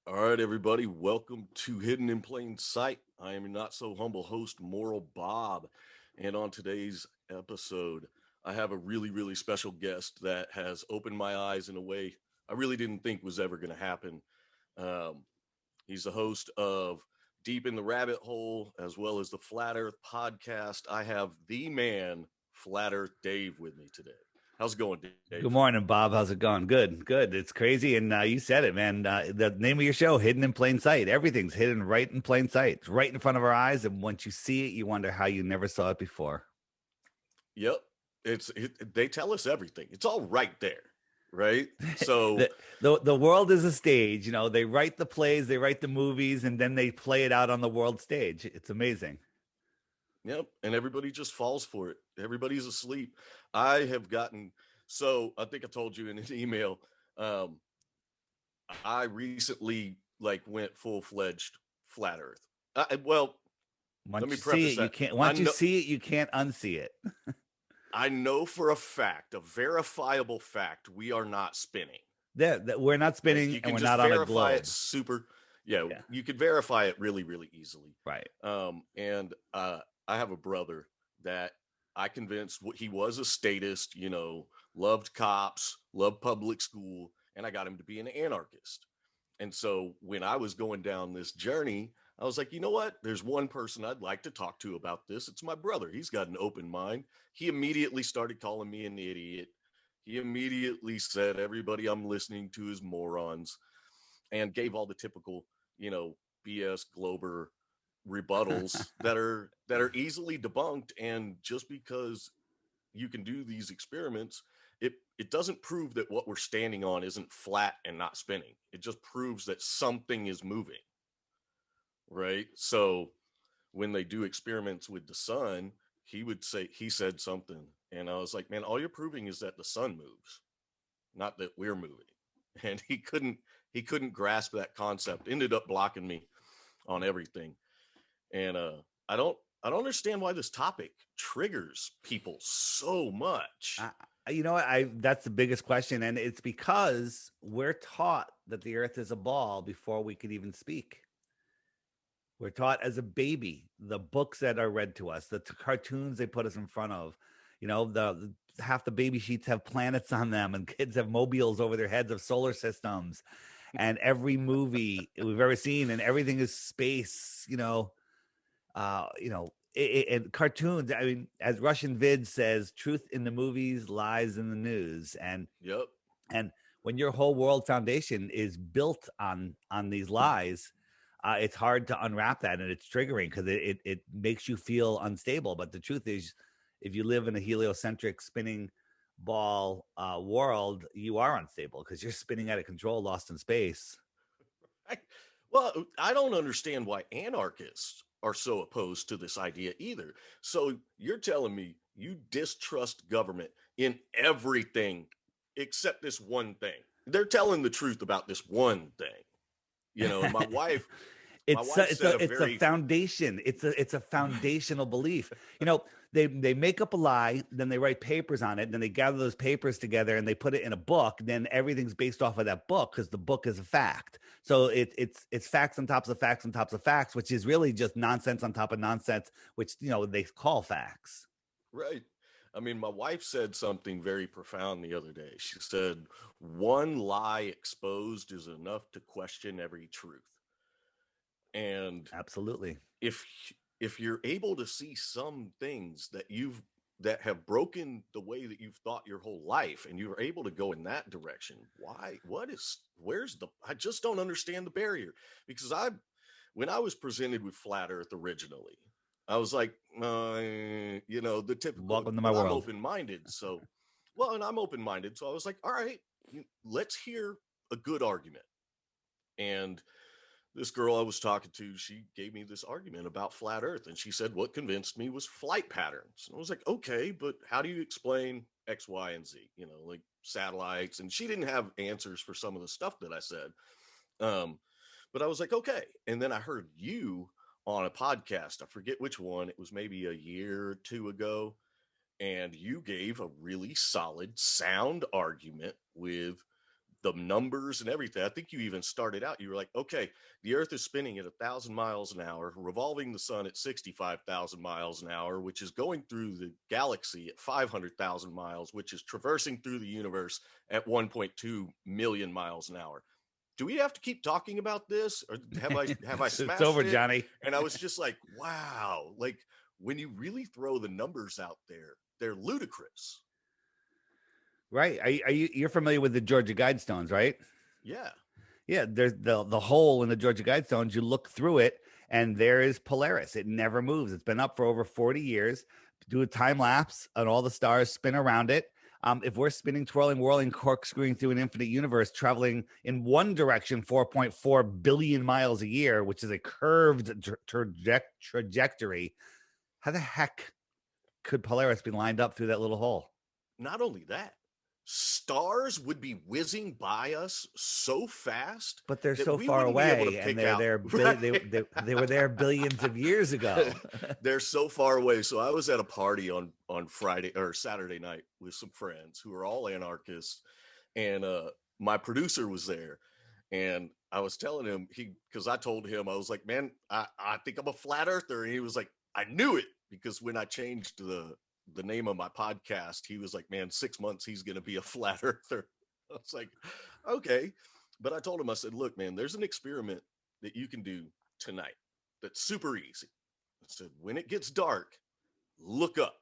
All right, everybody, welcome to Hidden in Plain Sight. I am your not so humble host, Moral Bob. And on today's episode, I have a really special guest that has opened my eyes in a way I really didn't think was ever going to happen. Um, he's the host of Deep in the Rabbit Hole, as well as the Flat Earth podcast. I have the man, Flat Earth Dave, with me today. How's it going, Good Dave? morning, Bob. How's it going? Good. It's crazy. And you said it, man. The name of your show, Hidden in Plain Sight. Everything's hidden right in plain sight. It's right in front of our eyes. And once you see it, you wonder how you never saw it before. Yep. They tell us everything. It's all right there, right? So The world is a stage. You know, they write the plays, they write the movies, and then they play it out on the world stage. It's amazing. yep, and everybody just falls for it. Everybody's asleep. I have gotten so I think I told you in an email. Um, I recently went full fledged flat Earth. Well, let Once me you see preface it, you that. can't. I Once you know see it, you can't unsee it. I know for a fact, a verifiable fact, we are not spinning. We're not Like spinning, you and can we're just not on a verify it globe. super. Yeah, Yeah, you could verify it really easily. right. And I have a brother that I convinced he was a statist, loved cops, loved public school, and I got him to be an anarchist. And so when I was going down this journey, I was like, you know what? There's one person I'd like to talk to about this. It's my brother. He's got an open mind. He immediately started calling me an idiot. He immediately said, everybody I'm listening to is morons, and gave all the typical, you know, BS Glober rebuttals that are easily debunked. And just because you can do these experiments, it doesn't prove that what we're standing on isn't flat and not spinning. It just proves that something is moving, right? So when they do experiments with the sun, he said something, and I was like, man, all you're proving is that the sun moves, not that we're moving. And he couldn't grasp that concept. Ended up blocking me on everything. And I don't understand why this topic triggers people so much. I, you know what? I That's the biggest question, and it's because we're taught that the Earth is a ball before we could even speak. We're taught as a baby, the books that are read to us, the cartoons they put us in front of. The half the baby sheets have planets on them, and kids have mobiles over their heads of solar systems. And every movie we've ever seen, and everything is space. And cartoons. I mean, as Russian Vid says, truth in the movies, lies in the news. Yep. And when your whole world foundation is built on these lies, it's hard to unwrap that, and it's triggering because it makes you feel unstable. But the truth is, if you live in a heliocentric spinning ball world, you are unstable because you're spinning out of control, lost in space. I, well, I don't understand why anarchists are so opposed to this idea either. So you're telling me you distrust government in everything except this one thing. They're telling the truth about this one thing. And my wife said a It's a very foundation. It's a foundational belief. They make up a lie, then they write papers on it, then they gather those papers together and they put it in a book. Then everything's based off of that book because the book is a fact. So it's facts on top of facts on top of facts, which is really just nonsense on top of nonsense, which they call facts. right. I mean, my wife said something very profound the other day. She said, one lie exposed is enough to question every truth. And Absolutely. if if you're able to see some things that have broken the way that you've thought your whole life, and you're able to go in that direction, I just don't understand the barrier. Because when I was presented with flat earth originally, I was like, the typical, Welcome to my well, I'm world. open-minded. And I'm open-minded. So I was like, all right, let's hear a good argument. And this girl I was talking to, she gave me this argument about flat earth, and she said what convinced me was flight patterns. And I was like, okay, but how do you explain X, Y, and Z, like satellites? And she didn't have answers for some of the stuff that I said. But I was like, okay. And then I heard you on a podcast, I forget which one, it was maybe a year or two ago, and you gave a really solid sound argument with the numbers and everything. I think you even started out, you were like, okay, the earth is spinning at 1,000 miles an hour, revolving the sun at 65,000 miles an hour, which is going through the galaxy at 500,000 miles, which is traversing through the universe at 1.2 million miles an hour. Do we have to keep talking about this, or have I It's smashed over, it? Johnny. And I was just like, wow, like when you really throw the numbers out there, they're ludicrous. Right. You're familiar with the Georgia Guidestones, right? Yeah. Yeah, there's the hole in the Georgia Guidestones. You look through it, and there is Polaris. It never moves. It's been up for over 40 years. Do a time lapse, and all the stars spin around it. If we're spinning, twirling, whirling, corkscrewing through an infinite universe, traveling in one direction 4.4 billion miles a year, which is a curved trajectory, how the heck could Polaris be lined up through that little hole? Not only that, stars would be whizzing by us so fast But they're that so we far wouldn't be able to away, and pick they're out. there. Right? They were there billions of years ago. They're so far away. So I was at a party on Friday or Saturday night with some friends who are all anarchists, and my producer was there, and I was telling him because I told him, I was like, man, I think I'm a flat earther, and he was like, I knew it, because when I changed the name of my podcast, he was like, man, 6 months he's going to be a flat earther. I was like, okay. But I told him, I said, look, man, there's an experiment that you can do tonight that's super easy. I said, when it gets dark, look up.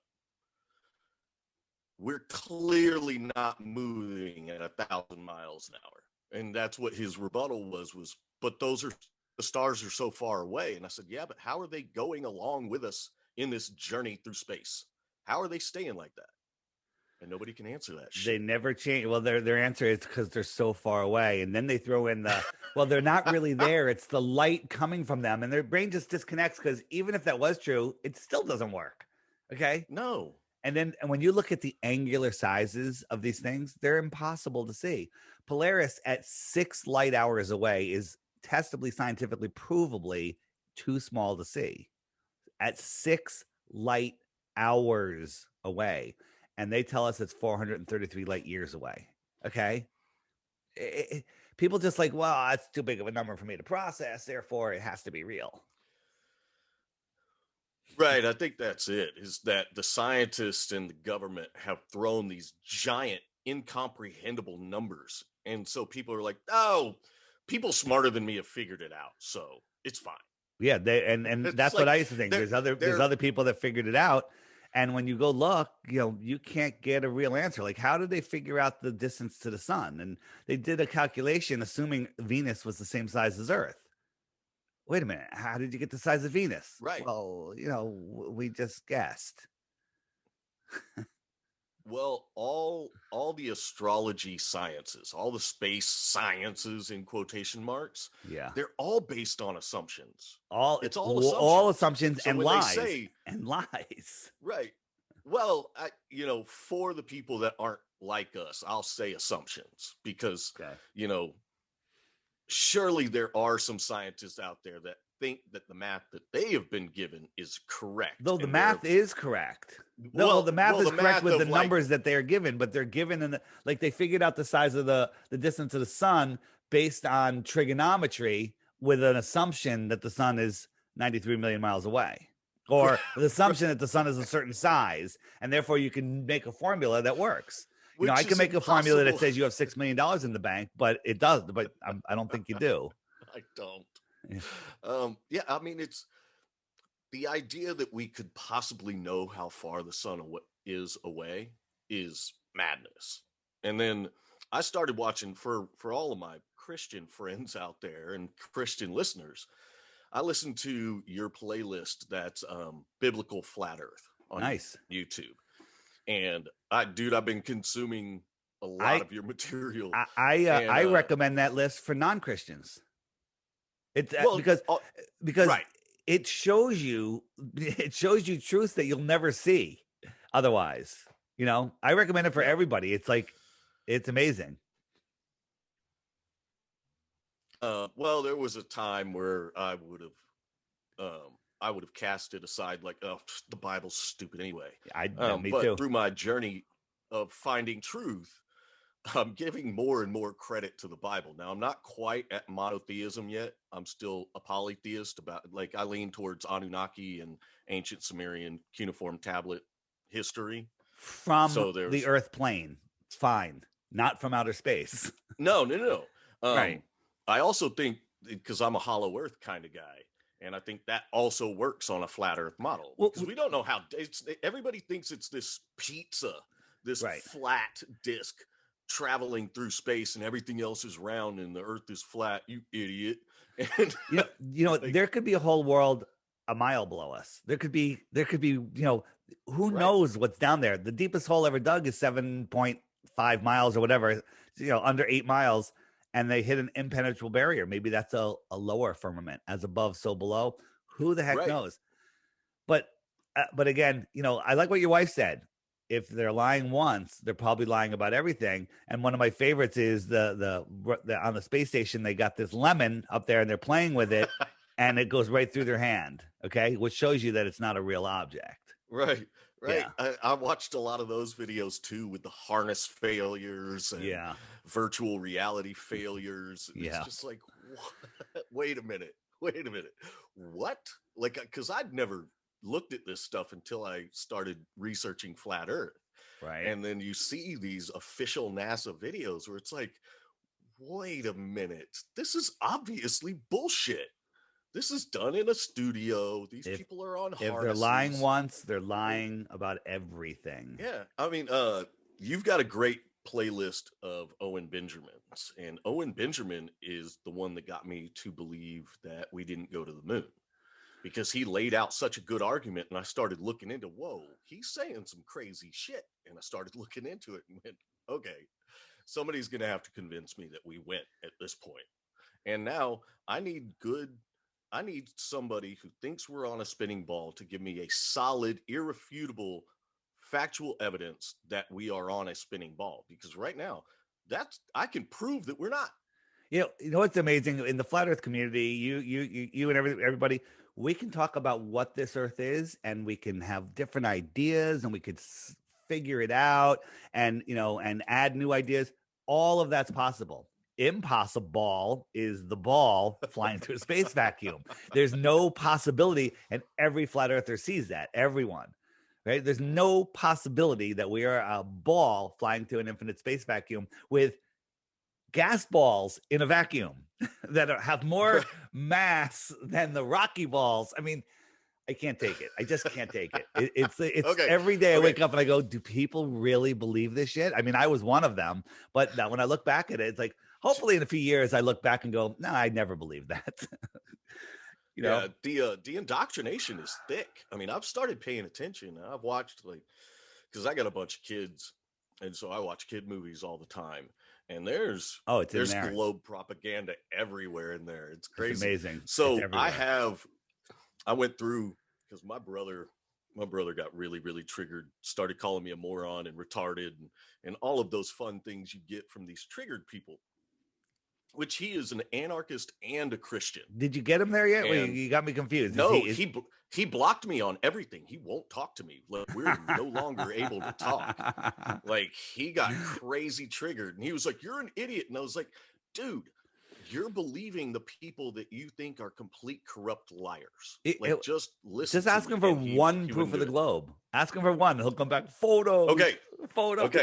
We're clearly not moving at 1,000 miles an hour. And that's what his rebuttal was, but the stars are so far away. And I said, yeah, but how are they going along with us in this journey through space? How are they staying like that? And nobody can answer that shit. They never change. Well, their answer is because they're so far away, and then they throw in well, they're not really there. It's the light coming from them, and their brain just disconnects, because even if that was true, it still doesn't work. Okay. No. And when you look at the angular sizes of these things, they're impossible to see. Polaris at 6 light hours away is testably, scientifically, provably too small to see. At 6 light hours away, and they tell us it's 433 light years away. Okay. People just like, well, that's too big of a number for me to process, therefore it has to be real. Right. I think that's it, is that the scientists and the government have thrown these giant, incomprehensible numbers. And so people are like, oh, people smarter than me have figured it out, so it's fine. Yeah, and that's like, what I used to think. There's other people that figured it out, and when you go look, you can't get a real answer. Like, how did they figure out the distance to the sun? And they did a calculation assuming Venus was the same size as Earth. Wait a minute, how did you get the size of Venus? Right. Well, we just guessed. Well, all the astrology sciences, all the space sciences in quotation marks, yeah, they're all based on assumptions. It's all assumptions, so and lies. Right. Well, for the people that aren't like us, I'll say assumptions, because surely there are some scientists out there that think that the math that they have been given is correct. Though the math is correct. No, the math is correct with the numbers that they're given, but they're given they figured out the size of the distance of the sun based on trigonometry, with an assumption that the sun is 93 million miles away, or the assumption that the sun is a certain size, and therefore you can make a formula that works. I can make a formula that says you have $6 million in the bank, but it does. But I don't think you do. I don't. Yeah. I mean, it's the idea that we could possibly know how far the sun is away is madness. And then I started watching, for all of my Christian friends out there and Christian listeners, I listened to your playlist that's Biblical Flat Earth on YouTube. And I've been consuming a lot of your material. I recommend that list for non-Christians. It's because right. it shows you truths that you'll never see otherwise. I recommend it for everybody. It's amazing. Well, there was a time where I would have cast it aside, like, oh, the Bible's stupid anyway. Me but too. Through my journey of finding truth, I'm giving more and more credit to the Bible. Now, I'm not quite at monotheism yet. I'm still a polytheist. I lean towards Anunnaki and ancient Sumerian cuneiform tablet history. From So the there's Earth plane, fine, not from outer space. no. Right. I also think, because I'm a hollow Earth kind of guy, and I think that also works on a flat Earth model, Well, because we don't know how everybody thinks it's this pizza, this right. flat disc traveling through space, and everything else is round and the Earth is flat. You idiot! And like, there could be a whole world a mile below us. There could be, who right, knows what's down there? The deepest hole ever dug is 7.5 miles or whatever, under 8 miles, and they hit an impenetrable barrier. Maybe that's a lower firmament, as above, so below. Who the heck right. knows? But again, I like what your wife said. If they're lying once, they're probably lying about everything. And one of my favorites is the on the space station, they got this lemon up there and they're playing with it and it goes right through their hand. Okay. Which shows you that it's not a real object. Right. Yeah. I watched a lot of those videos too, with the harness failures and virtual reality failures. It's just like, what? Wait a minute. What? Like, because I'd never looked at this stuff until I started researching flat Earth. Right. And then you see these official NASA videos where it's like, wait a minute. This is obviously bullshit. This is done in a studio. These people are on harnesses. If they're lying once, they're lying about everything. Yeah. I mean, you've got a great playlist of Owen Benjamin's, and Owen Benjamin is the one that got me to believe that we didn't go to the moon, because he laid out such a good argument, and I started looking into, whoa, he's saying some crazy shit. And I started looking into it and went, okay, somebody's going to have to convince me that we went at this point. And now I need somebody who thinks we're on a spinning ball to give me a solid, irrefutable, factual evidence that we are on a spinning ball. Because right now, I can prove that we're not. You know what's amazing in the flat Earth community? You and everybody, we can talk about what this Earth is, and we can have different ideas, and we could figure it out, and and add new ideas. All of that's possible. Impossible is the ball flying through a space vacuum. There's no possibility, and every flat earther sees that. Everyone, right? There's no possibility that we are a ball flying through an infinite space vacuum with gas balls in a vacuum that have more mass than the Rocky balls. I mean, I can't take it. I just can't take it. It's okay. Every day I wake up and I go, do people really believe this shit? I mean, I was one of them, but now when I look back at it, it's like, hopefully in a few years I look back and go, no, I never believed that. Yeah, the indoctrination is thick. I mean, I've started paying attention. I've watched, because I got a bunch of kids, and so I watch kid movies all the time. And there's globe propaganda everywhere in there. It's crazy. It's amazing. So I went through, because my brother got really, really triggered, started calling me a moron and retarded and all of those fun things you get from these triggered people, which he is an anarchist and a Christian. Did you get him there yet? You got me confused. No, he blocked me on everything. He won't talk to me. Like, we're no longer able to talk. Like, he got crazy triggered, and he was like, "You're an idiot." And I was like, "Dude, you're believing the people that you think are complete corrupt liars. Just listen. Just ask him for one proof of the globe. Ask him for one. He'll come back. Photos. Okay.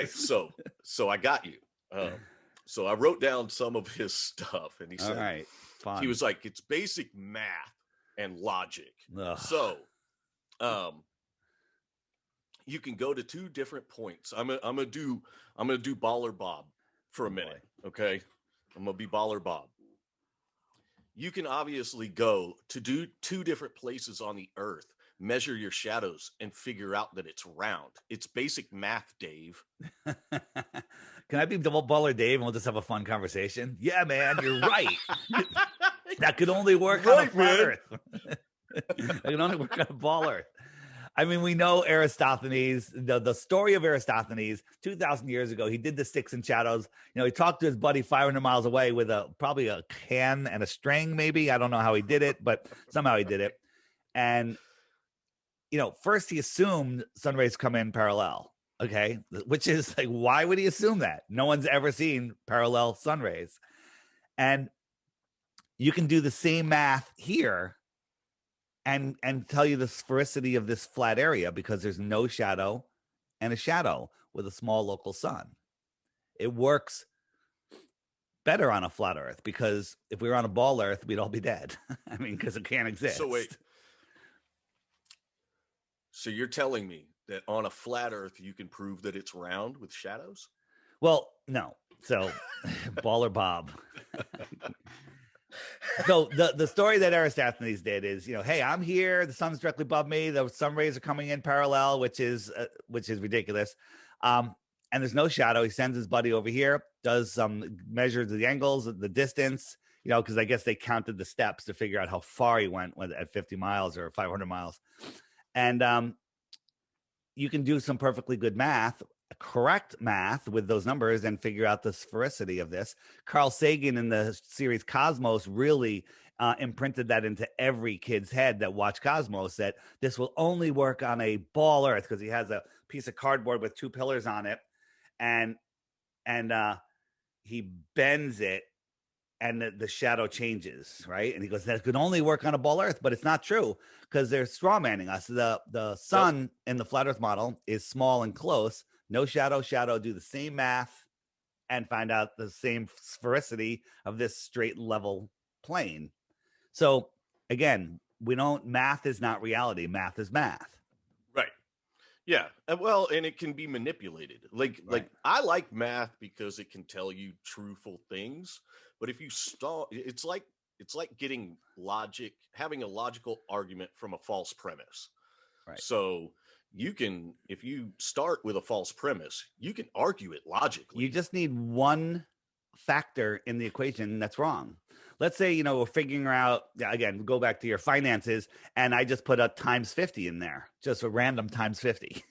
So I got you. So I wrote down some of his stuff, and he said, all right, fine. He was like, it's basic math and logic. Ugh. So, you can go to two different points. I'm gonna do Baller Bob for a minute. Okay. I'm gonna be Baller Bob. You can obviously go to do two different places on the earth, measure your shadows, and figure out that it's round. It's basic math, Dave. Can I be double Baller Dave and we'll just have a fun conversation? Yeah, man, you're right. That could only work on a flat Earth. That can only work on a ball Earth. I mean, we know Aristophanes, the story of Aristophanes 2,000 years ago. He did the sticks and shadows. He talked to his buddy 500 miles away with probably a can and a string, maybe. I don't know how he did it, but somehow he did it. And, first he assumed sun rays come in parallel. Okay. Which is like, why would he assume that? No one's ever seen parallel sun rays. And you can do the same math here and tell you the sphericity of this flat area because there's no shadow and a shadow with a small local sun. It works better on a flat Earth because if we were on a ball Earth, we'd all be dead. I mean, because it can't exist. So wait. So you're telling me that on a flat Earth you can prove that it's round with shadows? Well, no. So Baller Bob. So the story that Eratosthenes did is, hey, I'm here. The sun's directly above me. The sun rays are coming in parallel, which is ridiculous. And there's no shadow. He sends his buddy over here, does some measures the angles, the distance, because I guess they counted the steps to figure out how far he went at 50 miles or 500 miles. And you can do some perfectly good math, correct math with those numbers and figure out the sphericity of this. Carl Sagan in the series Cosmos really imprinted that into every kid's head that watched Cosmos, that this will only work on a ball Earth because he has a piece of cardboard with two pillars on it, and he bends it and the shadow changes, right? And he goes, that could only work on a ball Earth, but it's not true because they're straw manning us. The sun in the flat Earth model is small and close, no shadow, do the same math and find out the same sphericity of this straight level plane. So again, math is not reality. Math is math. Right. Yeah. Well, and it can be manipulated. Like I like math because it can tell you truthful things. But if you it's like getting logic, having a logical argument from a false premise. Right. So you can, if you start with a false premise, you can argue it logically. You just need one factor in the equation that's wrong. Let's say, we're figuring out, again, go back to your finances, and I just put a times 50 in there, just a random times 50.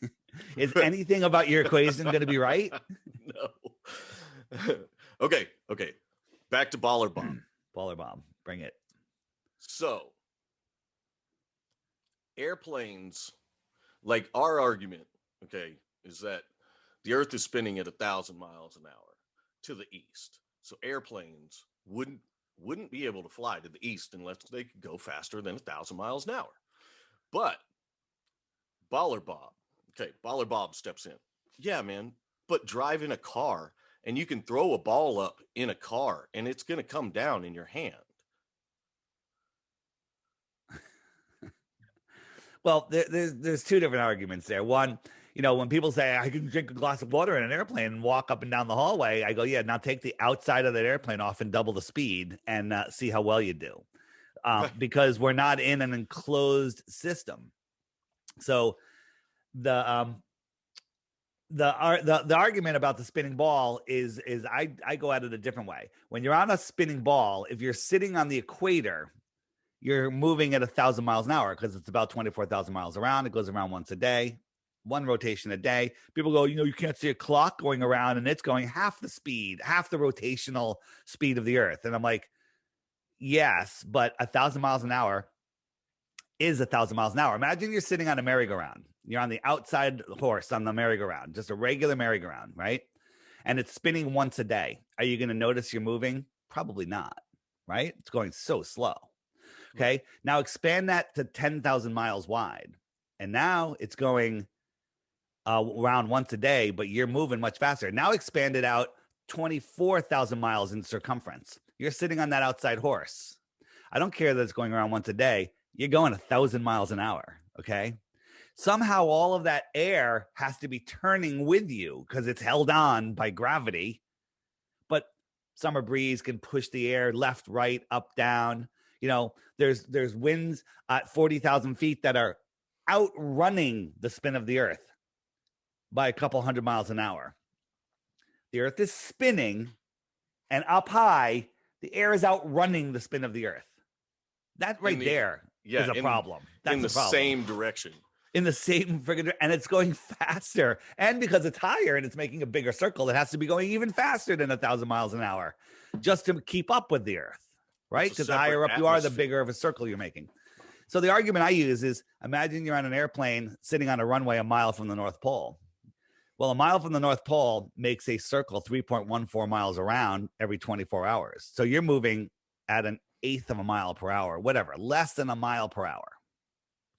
Is anything about your equation going to be right? No. Okay. Back to Baller Bob. Baller Bob, bring it. So, airplanes, like our argument, okay, is that the Earth is spinning at 1,000 miles an hour to the east. So airplanes wouldn't be able to fly to the east unless they could go faster than 1,000 miles an hour. But Baller Bob steps in. Yeah, man, but drive in a car and you can throw a ball up in a car and it's going to come down in your hand. Well, there's two different arguments there. One, when people say I can drink a glass of water in an airplane and walk up and down the hallway, I go, yeah, now take the outside of that airplane off and double the speed and see how well you do. Because we're not in an enclosed system. So the argument about the spinning ball is I go at it a different way. When you're on a spinning ball, if you're sitting on the equator, you're moving at 1,000 miles an hour because it's about 24,000 miles around. It goes around once a day, one rotation a day. People go, you can't see a clock going around and it's going half the speed, half the rotational speed of the Earth. And I'm like, yes, but 1,000 miles an hour is 1,000 miles an hour. Imagine you're sitting on a merry-go-round. You're on the outside horse on the merry-go-round, just a regular merry-go-round, right? And it's spinning once a day. Are you going to notice you're moving? Probably not, right? It's going so slow. Okay. Now expand that to 10,000 miles wide. And now it's going around once a day, but you're moving much faster. Now expand it out 24,000 miles in circumference. You're sitting on that outside horse. I don't care that it's going around once a day. You're going 1,000 miles an hour. Okay. Somehow all of that air has to be turning with you because it's held on by gravity. But summer breeze can push the air left, right, up, down. There's winds at 40,000 feet that are outrunning the spin of the Earth by a couple hundred miles an hour. The Earth is spinning, and up high, the air is outrunning the spin of the Earth. That right there is a problem. That's in the same direction. In the same friggin', and it's going faster. And because it's higher and it's making a bigger circle, it has to be going even faster than 1,000 miles an hour just to keep up with the Earth. Right? Because the higher up you are, the bigger of a circle you're making. So the argument I use is, imagine you're on an airplane sitting on a runway a mile from the North Pole. Well, a mile from the North Pole makes a circle 3.14 miles around every 24 hours. So you're moving at an eighth of a mile per hour, whatever, less than a mile per hour.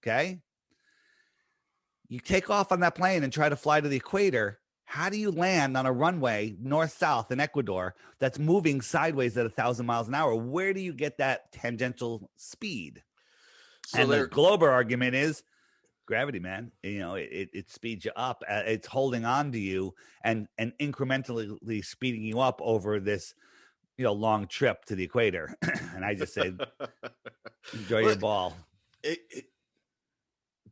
Okay. You take off on that plane and try to fly to the equator. How do you land on a runway north-south in Ecuador that's moving sideways at 1,000 miles an hour? Where do you get that tangential speed? So and the Glober argument is gravity, man. You know, it speeds you up. It's holding on to you and incrementally speeding you up over this, you know, long trip to the equator. And I just say, enjoy your ball.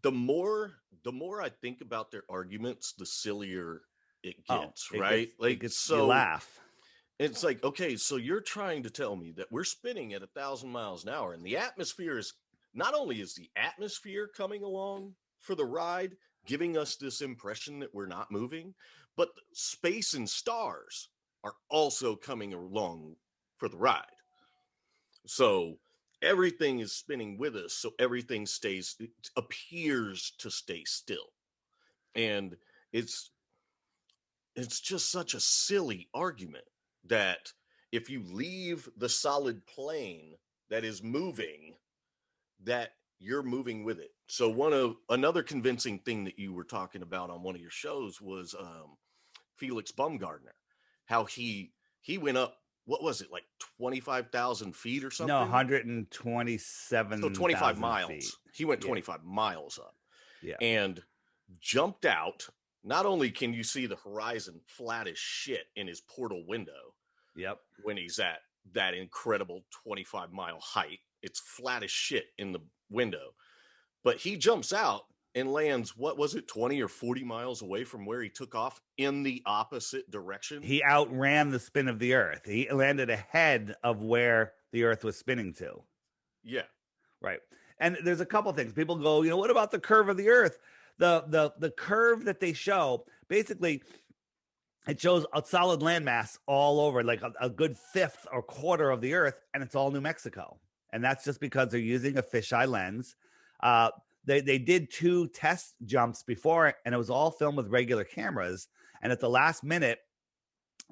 The more I think about their arguments, the sillier it gets, right? So you laugh. It's like, okay, so you're trying to tell me that we're spinning at 1,000 miles an hour, and the atmosphere is not only is the atmosphere coming along for the ride, giving us this impression that we're not moving, but space and stars are also coming along for the ride. So everything is spinning with us, so everything appears to stay still. And it's just such a silly argument that if you leave the solid plane that is moving, that you're moving with it. So another convincing thing that you were talking about on one of your shows was Felix Baumgartner, how he went up, what was it, like 25,000 feet or something? No, 127. So 25 miles. Feet. He went 25 miles up. Yeah. And jumped out. Not only can you see the horizon flat as shit in his portal window. Yep. When he's at that incredible 25-mile height, it's flat as shit in the window. But he jumps out and lands, what was it, 20 or 40 miles away from where he took off in the opposite direction. He outran the spin of the Earth. He landed ahead of where the Earth was spinning to. Yeah. Right. And there's a couple things. People go, you know, what about the curve of the Earth? The curve that they show, basically, it shows a solid landmass all over, like a good fifth or quarter of the Earth, and it's all New Mexico. And that's just because they're using a fisheye lens. They did 2 test jumps before, and it was all filmed with regular cameras. And at the last minute,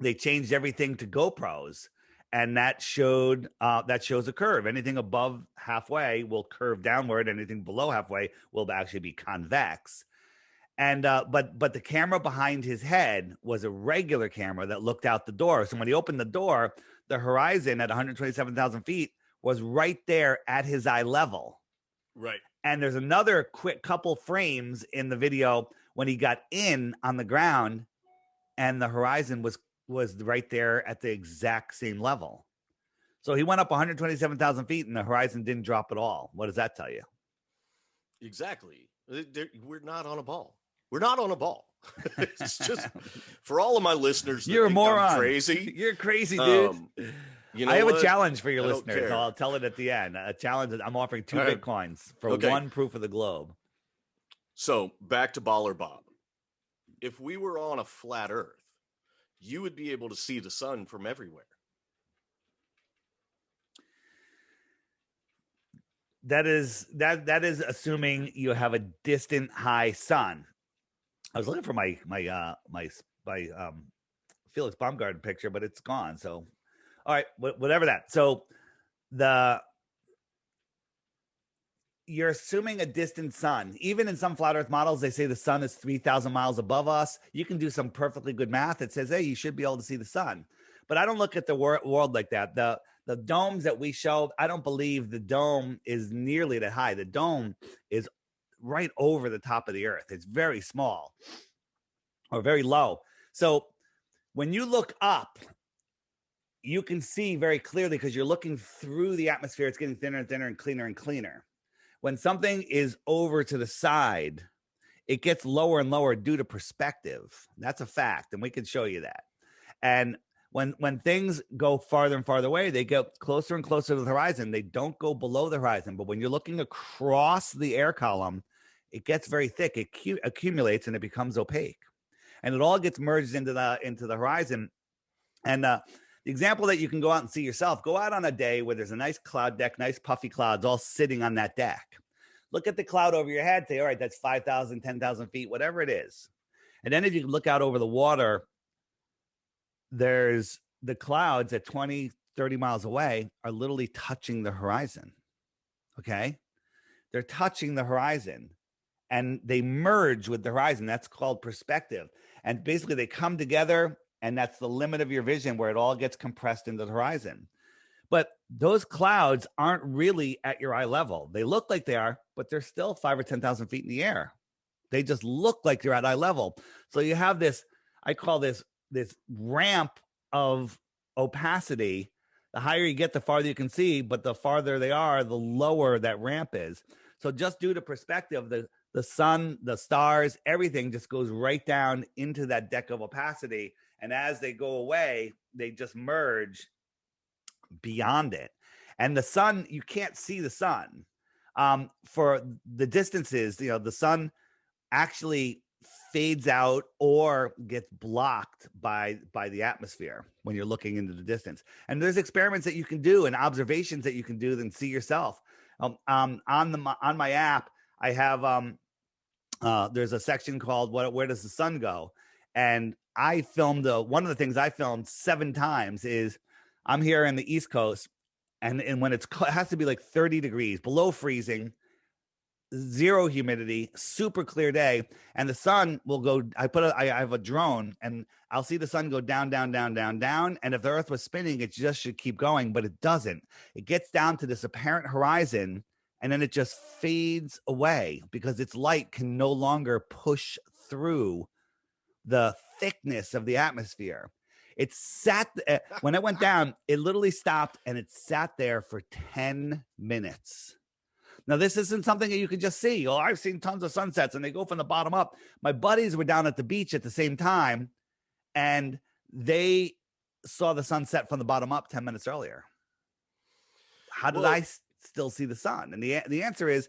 they changed everything to GoPros, and that shows a curve. Anything above halfway will curve downward. Anything below halfway will actually be convex. And but the camera behind his head was a regular camera that looked out the door. So when he opened the door, the horizon at 127,000 feet was right there at his eye level. Right. And there's another quick couple frames in the video when he got in on the ground, and the horizon was right there at the exact same level. So he went up 127,000 feet and the horizon didn't drop at all. What does that tell you? Exactly. We're not on a ball. We're not on a ball. It's just, for all of my listeners, you're a moron. Crazy. You're crazy, dude. You know, I have a challenge for your listeners. Care. I'll tell it at the end. A challenge. I'm offering 2 Bitcoins for one proof of the globe. So back to Baller Bob. If we were on a flat Earth, you would be able to see the sun from everywhere. That is assuming you have a distant high sun. I was looking for my Felix Baumgartner picture, but it's gone. So, all right, whatever that. So you're assuming a distant sun. Even in some flat Earth models, they say the sun is 3,000 miles above us. You can do some perfectly good math that says, hey, you should be able to see the sun. But I don't look at the world like that. The domes that we show, I don't believe the dome is nearly that high. The dome is right over the top of the Earth. It's very small or very low. So when you look up, you can see very clearly because you're looking through the atmosphere. It's getting thinner and thinner and cleaner and cleaner. When something is over to the side, it gets lower and lower due to perspective. That's a fact, and we can show you that. And when things go farther and farther away, they get closer and closer to the horizon. They don't go below the horizon. But when you're looking across the air column, it gets very thick. It accumulates and it becomes opaque. And it all gets merged into the horizon. And the example that you can go out and see yourself, go out on a day where there's a nice cloud deck, nice puffy clouds all sitting on that deck. Look at the cloud over your head. Say, all right, that's 5,000, 10,000 feet, whatever it is. And then if you look out over the water, there's the clouds at 20, 30 miles away are literally touching the horizon. Okay. They're touching the horizon and they merge with the horizon. That's called perspective. And basically they come together, and that's the limit of your vision where it all gets compressed into the horizon. But those clouds aren't really at your eye level. They look like they are, but they're still 5 or 10,000 feet in the air. They just look like they're at eye level. So you have this, I call this ramp of opacity. The higher you get, the farther you can see, but the farther they are, the lower that ramp is. So just due to perspective, the sun, the stars, everything just goes right down into that deck of opacity. And as they go away, they just merge beyond it. And the sun, you can't see the sun. For the distances, the sun actually fades out or gets blocked by the atmosphere when you're looking into the distance. And there's experiments that you can do and observations that you can do and see yourself. On my app, I have there's a section called "Where Does the Sun Go?" And I filmed one of the things I filmed 7 times is I'm here in the East Coast, and when it has to be like 30 degrees below freezing, zero humidity, super clear day, and the sun will go. I have a drone, and I'll see the sun go down, down, down, down, down. And if the Earth was spinning, it just should keep going, but it doesn't. It gets down to this apparent horizon, and then it just fades away because its light can no longer push through the thickness of the atmosphere. It sat when it went down, it literally stopped, and it sat there for 10 minutes. Now, this isn't something that you can just see. Oh, I've seen tons of sunsets, and they go from the bottom up. My buddies were down at the beach at the same time, and they saw the sunset from the bottom up 10 minutes earlier. How did I still see the sun? And the answer is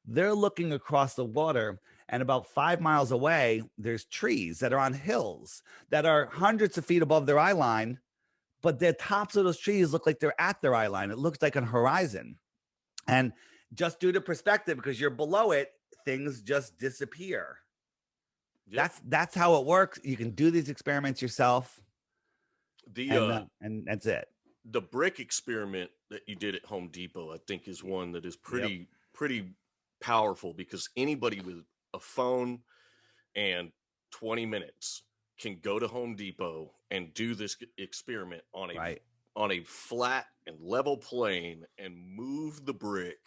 they're looking across the water, and about 5 miles away, there's trees that are on hills that are hundreds of feet above their eye line, but the tops of those trees look like they're at their eye line. It looks like a horizon. And just due to perspective, because you're below it, things just disappear. Yep. That's how it works. You can do these experiments yourself. And that's it. The brick experiment that you did at Home Depot, I think, is one that is pretty powerful, because anybody with a phone and 20 minutes can go to Home Depot and do this experiment on a flat and level plane and move the brick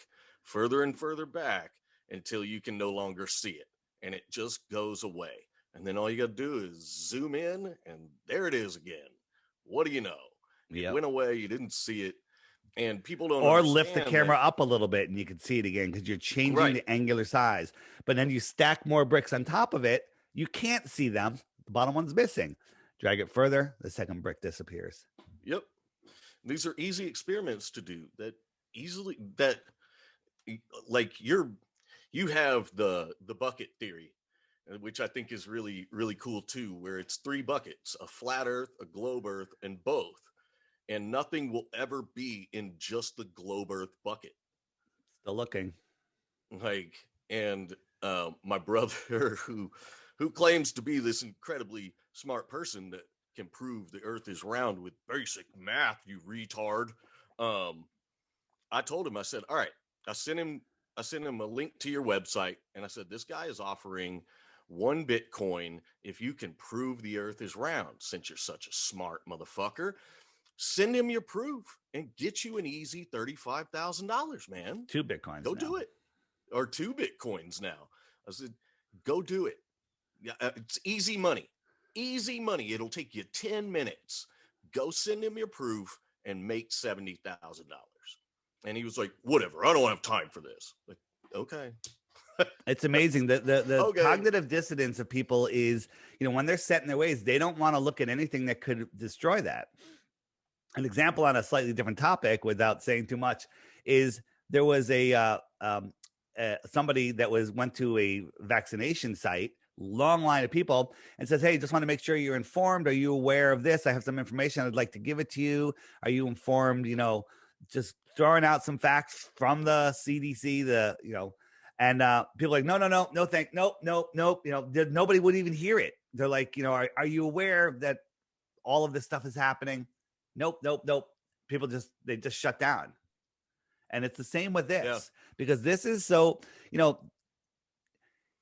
further and further back until you can no longer see it, and it just goes away. And then all you got to do is zoom in, and there it is again. What do you know? It went away. You didn't see it. And people don't or lift the camera up a little bit and you can see it again, because you're changing the angular size. But then you stack more bricks on top of it. You can't see them. The bottom one's missing. Drag it further, the second brick disappears. Yep. These are easy experiments to do like you have the bucket theory, which I think is really, really cool too, where it's 3 buckets: a flat earth, a globe earth, and both. And nothing will ever be in just the globe earth bucket. Still looking. And my brother, who claims to be this incredibly smart person that can prove the earth is round with basic math, you retard. I told him, I said, all right, I sent him a link to your website, and I said, this guy is offering 1 Bitcoin if you can prove the earth is round. Since you're such a smart motherfucker, send him your proof and get you an easy $35,000, man. 2 Bitcoins. Go do it. Or 2 Bitcoins now. I said, go do it. Yeah, it's easy money. Easy money. It'll take you 10 minutes. Go send him your proof and make $70,000. And he was like, whatever, I don't have time for this. Like, okay. It's amazing. The cognitive dissonance of people is, when they're set in their ways, they don't want to look at anything that could destroy that. An example on a slightly different topic, without saying too much, is there was somebody that went to a vaccination site, long line of people, and says, hey, just want to make sure you're informed. Are you aware of this? I have some information. I'd like to give it to you. Are you informed? Just throwing out some facts from the CDC, and people are like, no, thank, nope. Nobody would even hear it. they're like, are you aware that all of this stuff is happening? Nope, nope, nope. People they just shut down. And it's the same with this, because this is so,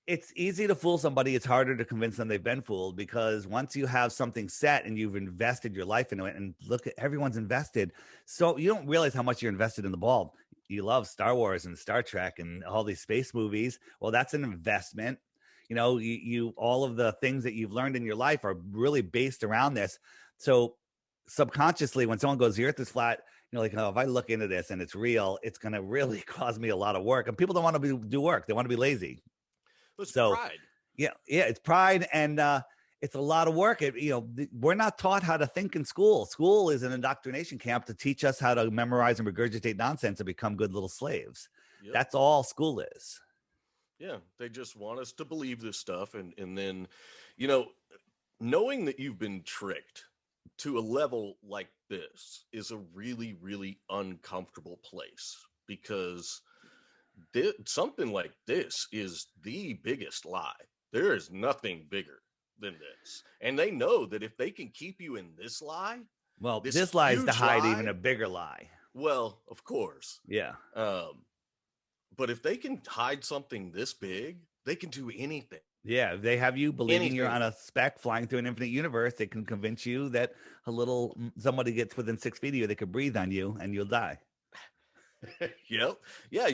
it's easy to fool somebody. It's harder to convince them they've been fooled, because once you have something set and you've invested your life into it, and look at everyone's invested. So you don't realize how much you're invested in the ball. You love Star Wars and Star Trek and all these space movies. Well, that's an investment. You all of the things that you've learned in your life are really based around this. So subconsciously, when someone goes, the earth is flat, like, oh, if I look into this and it's real, it's going to really cause me a lot of work. And people don't want to do work. They want to be lazy. It's pride. Yeah, it's pride, and it's a lot of work. We're not taught how to think in school. School is an indoctrination camp to teach us how to memorize and regurgitate nonsense and become good little slaves. Yep. That's all school is. Yeah, they just want us to believe this stuff, and then, knowing that you've been tricked to a level like this is a really, really uncomfortable place, because something like this is the biggest lie. There is nothing bigger than this. And they know that if they can keep you in this lie, well, this lie is to hide even a bigger lie. Well, of course. Yeah. But if they can hide something this big, they can do anything. Yeah, they have you believing you're on a speck flying through an infinite universe. They can convince you that somebody gets within 6 feet of you, they could breathe on you and you'll die. Yep. Yeah,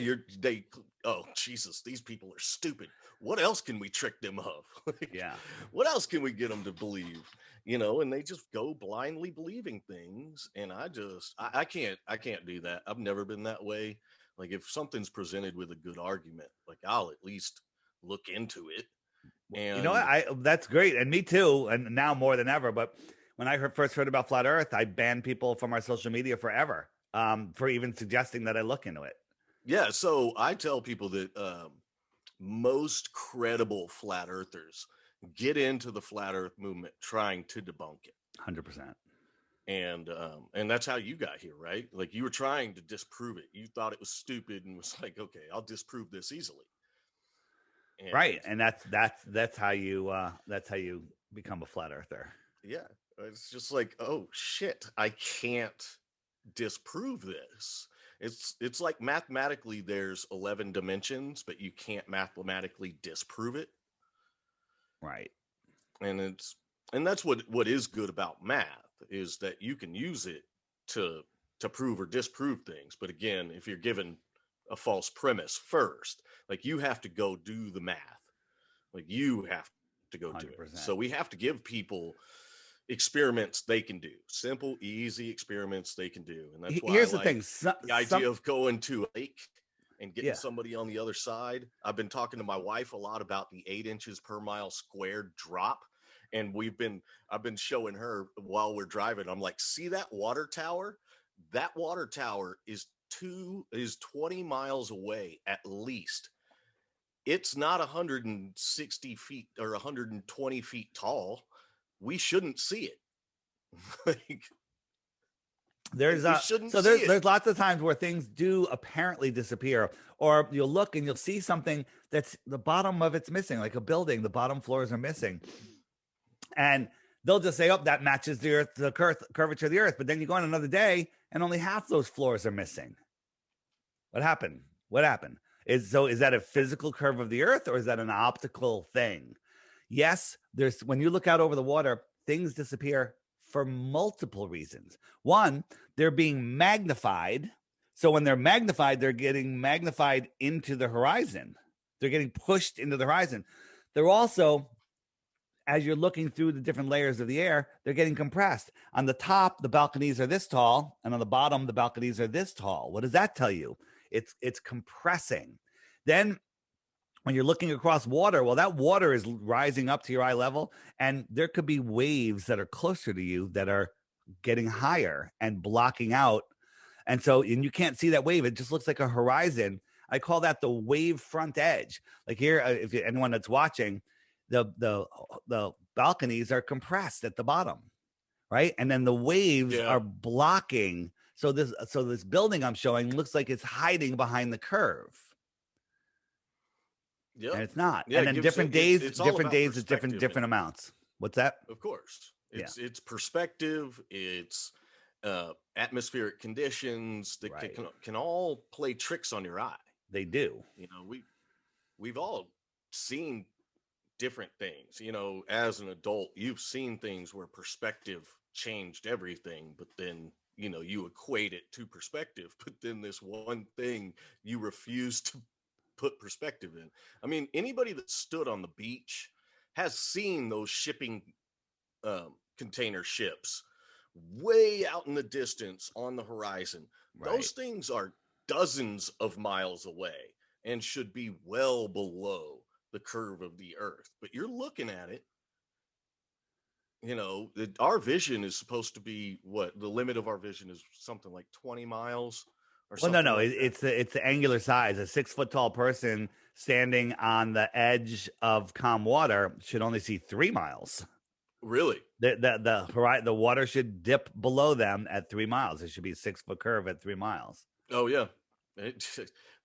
oh, Jesus, these people are stupid. What else can we trick them of? Yeah. What else can we get them to believe? And they just go blindly believing things. And I can't do that. I've never been that way. Like, if something's presented with a good argument, like, I'll at least look into it. And that's great. And me too. And now more than ever. But when I first heard about flat earth, I banned people from our social media forever. For even suggesting that I look into it. Yeah, so I tell people that most credible flat earthers get into the flat earth movement trying to debunk it. 100%. And that's how you got here, right? Like, you were trying to disprove it. You thought it was stupid and was like, okay, I'll disprove this easily. Right, and that's how you become a flat earther. Yeah, it's just like, oh shit, I can't disprove this. It's like, mathematically there's 11 dimensions, but you can't mathematically disprove it. Right. And that's what is good about math, is that you can use it to prove or disprove things. But again, if you're given a false premise first, like, you have to go do the math. Like, you have to go 100%. Do it. So we have to give people experiments they can do, simple, easy experiments they can do. And that's why here's the thing, the idea of going to a lake and getting somebody on the other side. I've been talking to my wife a lot about the 8 inches per mile squared drop, and I've been showing her while we're driving. I'm like, see that water tower? That water tower is 20 miles away at least. It's not 160 feet or 120 feet tall. We shouldn't see it. There's lots of times where things do apparently disappear, or you'll look and you'll see something that's the bottom of it's missing, like a building, the bottom floors are missing. And they'll just say, oh, that matches the earth, the curvature of the earth. But then you go on another day and only half those floors are missing. What happened? Is that a physical curve of the earth, or is that an optical thing? Yes, when you look out over the water, things disappear for multiple reasons. One, they're being magnified. So when they're magnified, they're getting magnified into the horizon. They're getting pushed into the horizon. They're also, as you're looking through the different layers of the air, they're getting compressed. On the top, the balconies are this tall, and on the bottom, the balconies are this tall. What does that tell you? It's compressing. Then when you're looking across water, well, that water is rising up to your eye level, and there could be waves that are closer to you that are getting higher and blocking out. And you can't see that wave. It just looks like a horizon. I call that the wave front edge. Like here, if anyone that's watching, the balconies are compressed at the bottom, right? And then the waves are blocking. So this building I'm showing looks like it's hiding behind the curve. Yeah, and it's not. Yeah, and then different days, it's different amounts. What's that? Of course. Yeah. It's perspective, it's atmospheric conditions that Right. can all play tricks on your eye. They do. You know, we've all seen different things. You know, as an adult, you've seen things where perspective changed everything, but then, you know, you equate it to perspective, but then this one thing you refuse to put perspective in. I mean, anybody that stood on the beach has seen those shipping container ships way out in the distance on the horizon. Right. Those things are dozens of miles away and should be well below the curve of the earth. But you're looking at it, you know, our vision is supposed to be what the limit of our vision is, something like 20 miles or Well, no, something no, like that. it's the angular size. A 6 foot tall person standing on the edge of calm water should only see 3 miles. Really? The water should dip below them at 3 miles. It should be a 6 foot curve at 3 miles. Oh, yeah. It,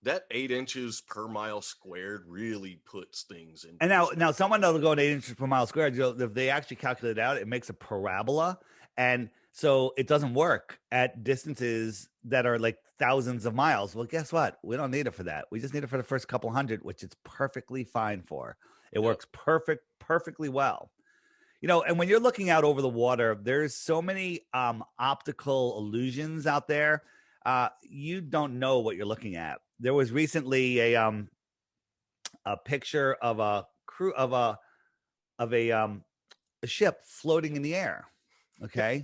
that 8 inches per mile squared really puts things in. And now someone that'll go in 8 inches per mile squared, if they actually calculate it out, it makes a parabola. And so it doesn't work at distances that are like thousands of miles. Well, guess what? We don't need it for that. We just need it for the first couple hundred, which it's perfectly fine for. It Yep. works perfectly well. You know, and when you're looking out over the water, there's so many optical illusions out there. You don't know what you're looking at. There was recently a picture of a crew of a ship floating in the air. Okay.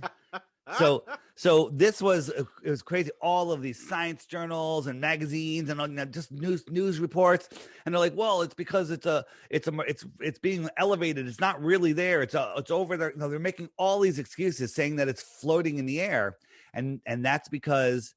So this was it was crazy. All of these science journals and magazines and just news reports, and they're like, well, it's because it's being elevated. It's not really there. It's over there. No, they're making all these excuses saying that it's floating in the air, and that's because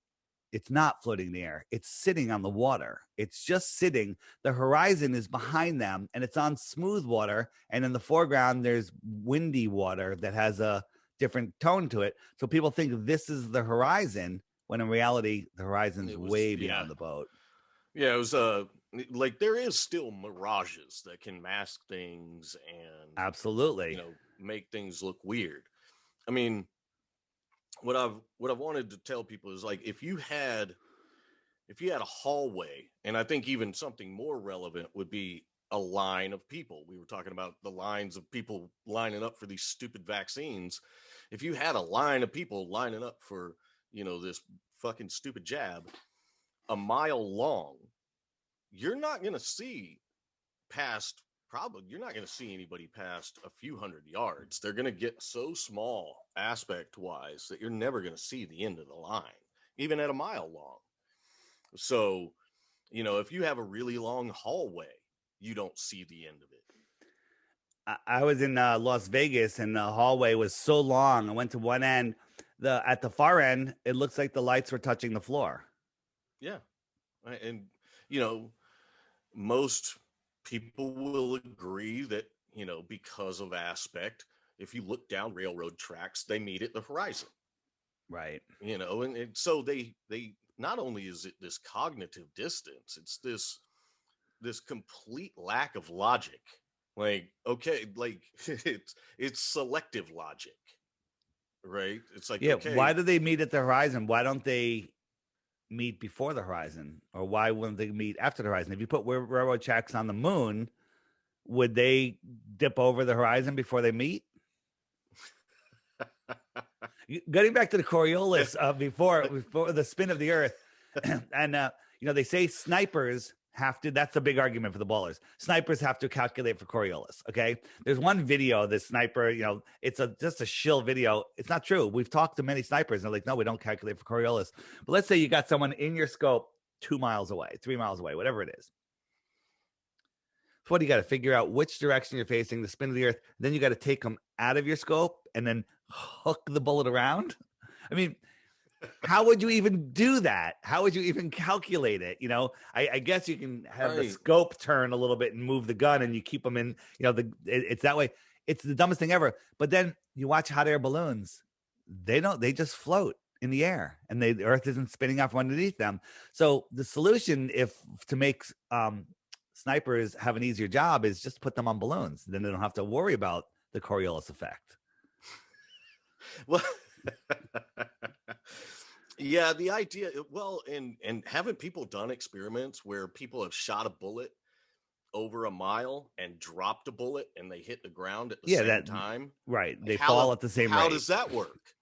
it's not floating in the air. It's sitting on the water. It's just sitting. The horizon is behind them, and it's on smooth water. And in the foreground, there's windy water that has a different tone to it. So people think this is the horizon, when in reality, the horizon's way beyond the boat. Yeah, it was like there is still mirages that can mask things and Absolutely, you know, make things look weird. I mean, what I've wanted to tell people is like if you had a hallway, and I think even something more relevant would be a line of people. We were talking about the lines of people lining up for these stupid vaccines. If you had a line of people lining up for, you know, this fucking stupid jab a mile long, you're not going to see you're not going to see anybody past a few hundred yards. They're going to get so small aspect wise that you're never going to see the end of the line, even at a mile long. So, you know, if you have a really long hallway, you don't see the end of it. I was in Las Vegas, and the hallway was so long. I went to one end. At the far end, it looks like the lights were touching the floor. Yeah, and you know, most people will agree that, you know, because of aspect, if you look down railroad tracks, they meet at the horizon. Right. You know, and so they not only is it this cognitive distance, it's this complete lack of logic. Like, okay, like it's selective logic, right? It's like, Yeah. okay, Why do they meet at the horizon? Why don't they meet before the horizon? Or why wouldn't they meet after the horizon? If you put railroad tracks on the moon, would they dip over the horizon before they meet? Getting back to the Coriolis, before the spin of the Earth, and you know, they say snipers have to. That's a big argument for the ballers. Snipers have to calculate for Coriolis. Okay, there's one video. The sniper, you know, it's just a shill video. It's not true. We've talked to many snipers, and they're like, no, we don't calculate for Coriolis. But let's say you got someone in your scope 2 miles away, 3 miles away, whatever it is. So what do you got to figure out which direction you're facing, the spin of the Earth. Then you got to take them out of your scope and then hook the bullet around. I mean, how would you even do that? How would you even calculate it? You know, I guess you can have the scope turn a little bit and move the gun, and you keep them in, you know, it's that way. It's the dumbest thing ever. But then you watch hot air balloons. They just float in the air, and the Earth isn't spinning off underneath them. So the solution, to make snipers have an easier job, is just put them on balloons. Then they don't have to worry about the Coriolis effect. Well, yeah, the idea, well, and haven't people done experiments where people have shot a bullet over a mile and dropped a bullet and they hit the ground at the Yeah, same that time? right. They fall at the same How rate. does that work?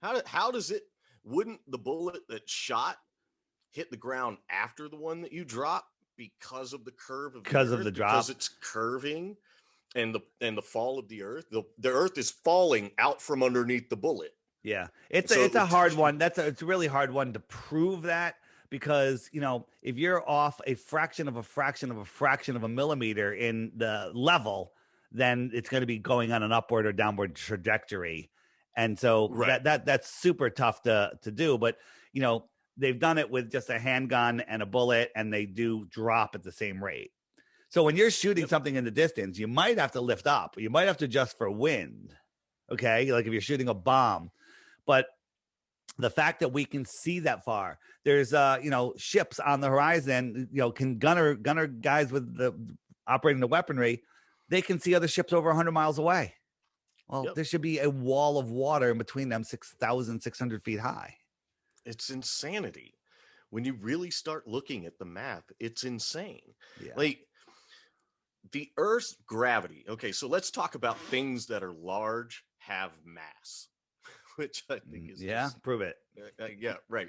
How does it? Wouldn't the bullet that shot hit the ground after the one that you drop because of the curve of the Because of earth? the Because drop. it's curving and the fall of the earth. The earth is falling out from underneath the bullet. Yeah, it's So a it it's a would hard one. It's a really hard one to prove that, because if you're off a fraction of a fraction of a fraction of a millimeter in the level, then it's going to be going on an upward or downward trajectory, and so right. that's super tough to do. But they've done it with just a handgun and a bullet, and they do drop at the same rate. So when you're shooting Yep. something in the distance, you might have to lift up. You might have to adjust for wind. Okay, like if you're shooting a bomb. But the fact that we can see that far, there's ships on the horizon, can gunner guys with the operating the weaponry, they can see other ships over 100 miles away. Well, Yep. there should be a wall of water in between them 6,600 feet high. It's insanity. When you really start looking at the math, it's insane. Yeah. Like the Earth's gravity. Okay, so let's talk about things that are large, have mass, which I think is just, prove it. yeah, right.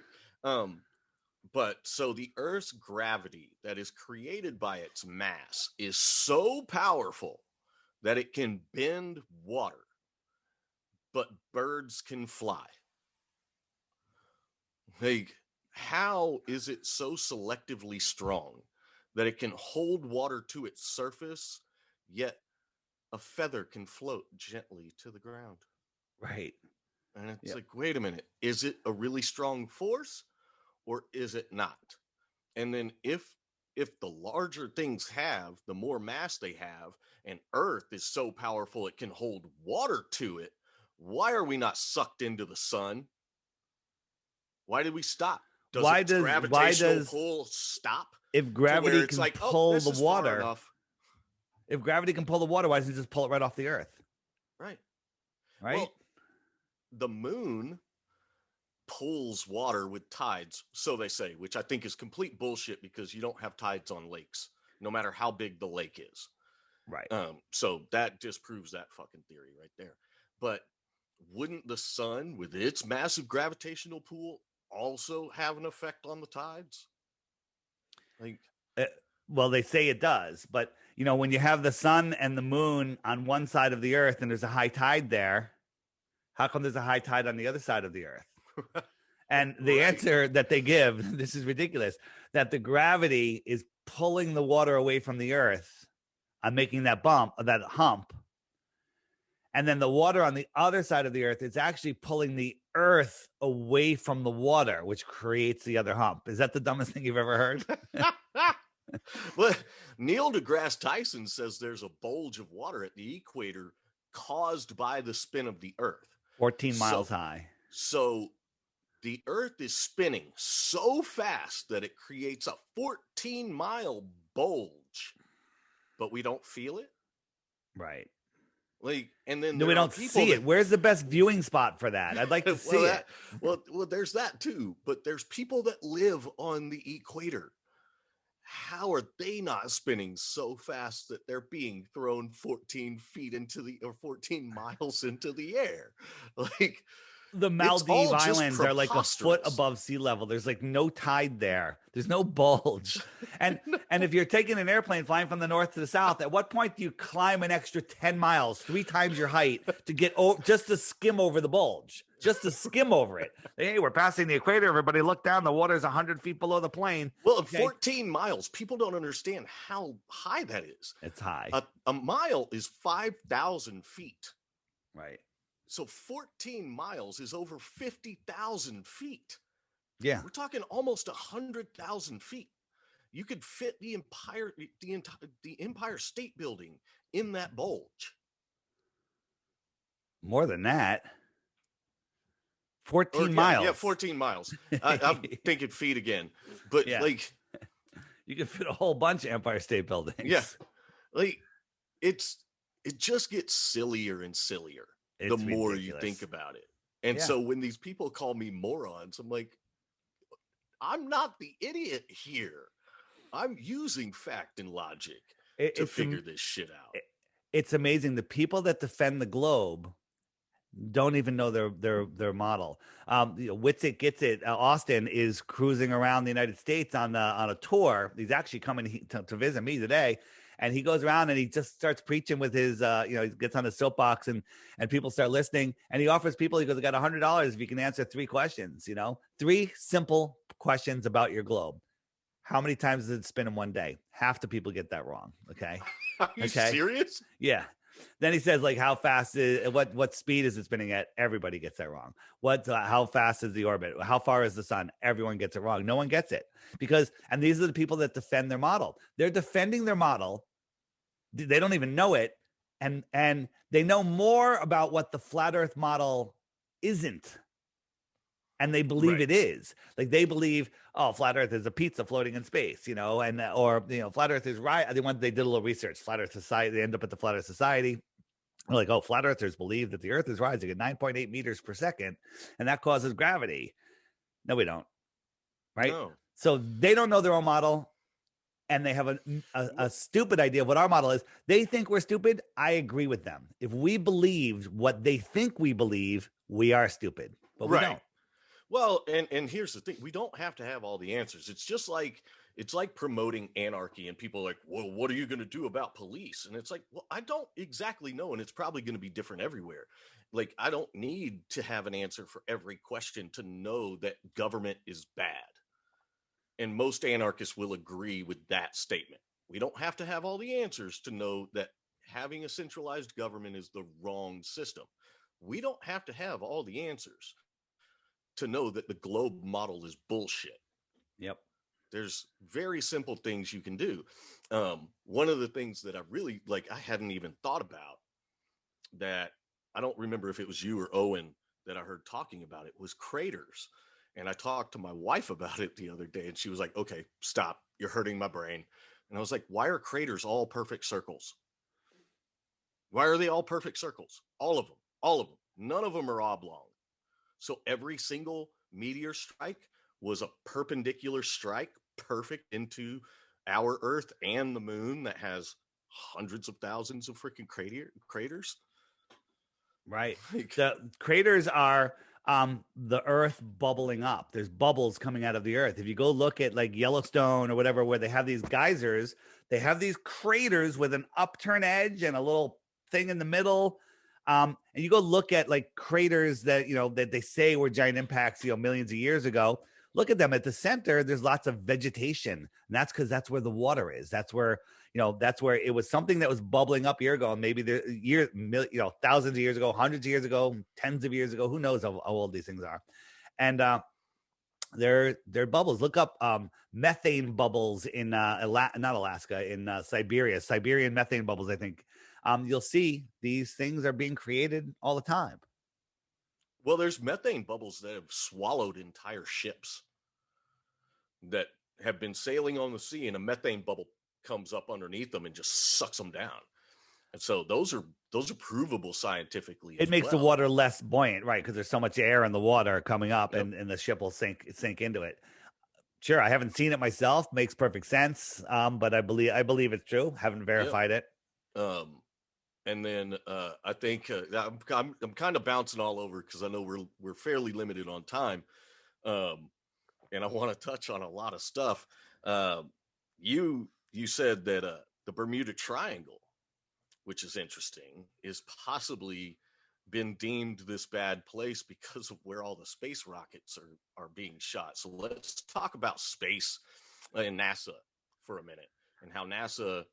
But so the Earth's gravity that is created by its mass is so powerful that it can bend water, but birds can fly. Like, how is it so selectively strong that it can hold water to its surface, yet a feather can float gently to the ground? Right. And it's like, wait a minute, is it a really strong force or is it not? And then if the larger things have, the more mass they have, and Earth is so powerful it can hold water to it, why are we not sucked into the sun? Why did we stop? Does its gravitational pull stop? If gravity can Like, pull this the is far water, enough. if gravity can pull the water, why doesn't it just pull it right off the Earth? Right. Right. Well, the moon pulls water with tides, so they say, which I think is complete bullshit because you don't have tides on lakes, no matter how big the lake is. Right. So that disproves that fucking theory right there. But wouldn't the sun, with its massive gravitational pull, also have an effect on the tides? Like, well, they say it does, but when you have the sun and the moon on one side of the Earth and there's a high tide there, how come there's a high tide on the other side of the Earth? And the answer that they give, this is ridiculous, that the gravity is pulling the water away from the Earth and making that hump. And then the water on the other side of the Earth is actually pulling the Earth away from the water, which creates the other hump. Is that the dumbest thing you've ever heard? Well, Neil deGrasse Tyson says there's a bulge of water at the equator caused by the spin of the Earth. 14 miles high. So the Earth is spinning so fast that it creates a 14-mile bulge, but we don't feel it. Right. Like, and then we don't see it. Where's the best viewing spot for that? I'd like to see it. Well, there's that too. But there's people that live on the equator. How are they not spinning so fast that they're being thrown 14 miles into the air? Like, the Maldives Islands are like a foot above sea level. There's like no tide there. There's no bulge. And and if you're taking an airplane flying from the north to the south, at what point do you climb an extra 10 miles, 3 times your height, to get just to skim over the bulge, just to skim over it? Hey, we're passing the equator. Everybody look down. The water's 100 feet below the plane. Well, okay. 14 miles. People don't understand how high that is. It's high. A mile is 5,000 feet. Right. So 14 miles is over 50,000 feet. Yeah. We're talking almost 100,000 feet. You could fit the Empire State Building in that bulge. More than that. 14 miles. Yeah, 14 miles. I'm thinking feet again. But like, you could fit a whole bunch of Empire State Buildings. Yeah. Like, it's it just gets sillier and sillier the It's more you think ridiculous. about it. And Yeah. so when these people call me morons, I'm like, I'm not the idiot here. I'm using fact and logic It, to it's figure this shit out. it's amazing. The people that defend the globe don't even know their model. Witsit Gets It. Austin is cruising around the United States on a tour. He's actually coming to visit me today, and he goes around and he just starts preaching with his he gets on his soapbox and people start listening, and he offers people. He goes, "I got $100 if you can answer 3 questions. Three simple questions about your globe. How many times does it spin in one day? Half the people get that wrong. Okay, Are you okay, serious? yeah." Then he says, like, how fast is what speed is it spinning at? Everybody gets that wrong. How fast is the orbit? How far is the sun? Everyone gets it wrong. No one gets it and these are the people that defend their model. They're defending their model. They don't even know it, and they know more about what the flat Earth model isn't, and they believe Right. it is. Like they believe, oh, flat Earth is a pizza floating in space, and or flat Earth is right. They did a little research. Flat Earth Society. They end up at the Flat Earth Society. They're like, oh, flat earthers believe that the Earth is rising at 9.8 meters per second, and that causes gravity. No, we don't. Right? No. So they don't know their own model, and they have a stupid idea of what our model is. They think we're stupid. I agree with them. If we believed what they think we believe, we are stupid, but we Right. don't. Well, and here's the thing: we don't have to have all the answers. It's like promoting anarchy, and people are like, well, what are you going to do about police? And it's like, well, I don't exactly know, and it's probably going to be different everywhere. Like, I don't need to have an answer for every question to know that government is bad. And most anarchists will agree with that statement. We don't have to have all the answers to know that having a centralized government is the wrong system. We don't have to have all the answers to know that the globe model is bullshit. Yep. There's very simple things you can do. One of the things that I really I hadn't even thought about, that I don't remember if it was you or Owen that I heard talking about it, was craters. And I talked to my wife about it the other day, and she was like, okay, stop. You're hurting my brain. And I was like, why are craters all perfect circles? Why are they all perfect circles? All of them. All of them. None of them are oblong. So every single meteor strike was a perpendicular strike, perfect into our Earth and the moon that has hundreds of thousands of freaking craters. Right. The craters are the Earth bubbling up. There's bubbles coming out of the Earth. If you go look at like Yellowstone or whatever, where they have these geysers, they have these craters with an upturned edge and a little thing in the middle. And you go look at like craters that that they say were giant impacts millions of years ago. Look at them at the center. There's lots of vegetation, and that's because that's where the water is. That's where it was something that was bubbling up year ago, and maybe thousands of years ago, hundreds of years ago, tens of years ago. Who knows how old these things are? And they're bubbles. Look up methane bubbles in not Alaska, in Siberian methane bubbles. I think you'll see these things are being created all the time. Well, there's methane bubbles that have swallowed entire ships that have been sailing on the sea, and a methane bubble comes up underneath them and just sucks them down. And so those are provable scientifically. It makes the water less buoyant, right? Because there's so much air in the water coming up, Yep. and the ship will sink into it. Sure, I haven't seen it myself. Makes perfect sense. But I believe it's true. Haven't verified it. And then I think I'm kind of bouncing all over because I know we're fairly limited on time, and I want to touch on a lot of stuff. You said that the Bermuda Triangle, which is interesting, is possibly been deemed this bad place because of where all the space rockets are being shot. So let's talk about space and NASA for a minute, and how NASA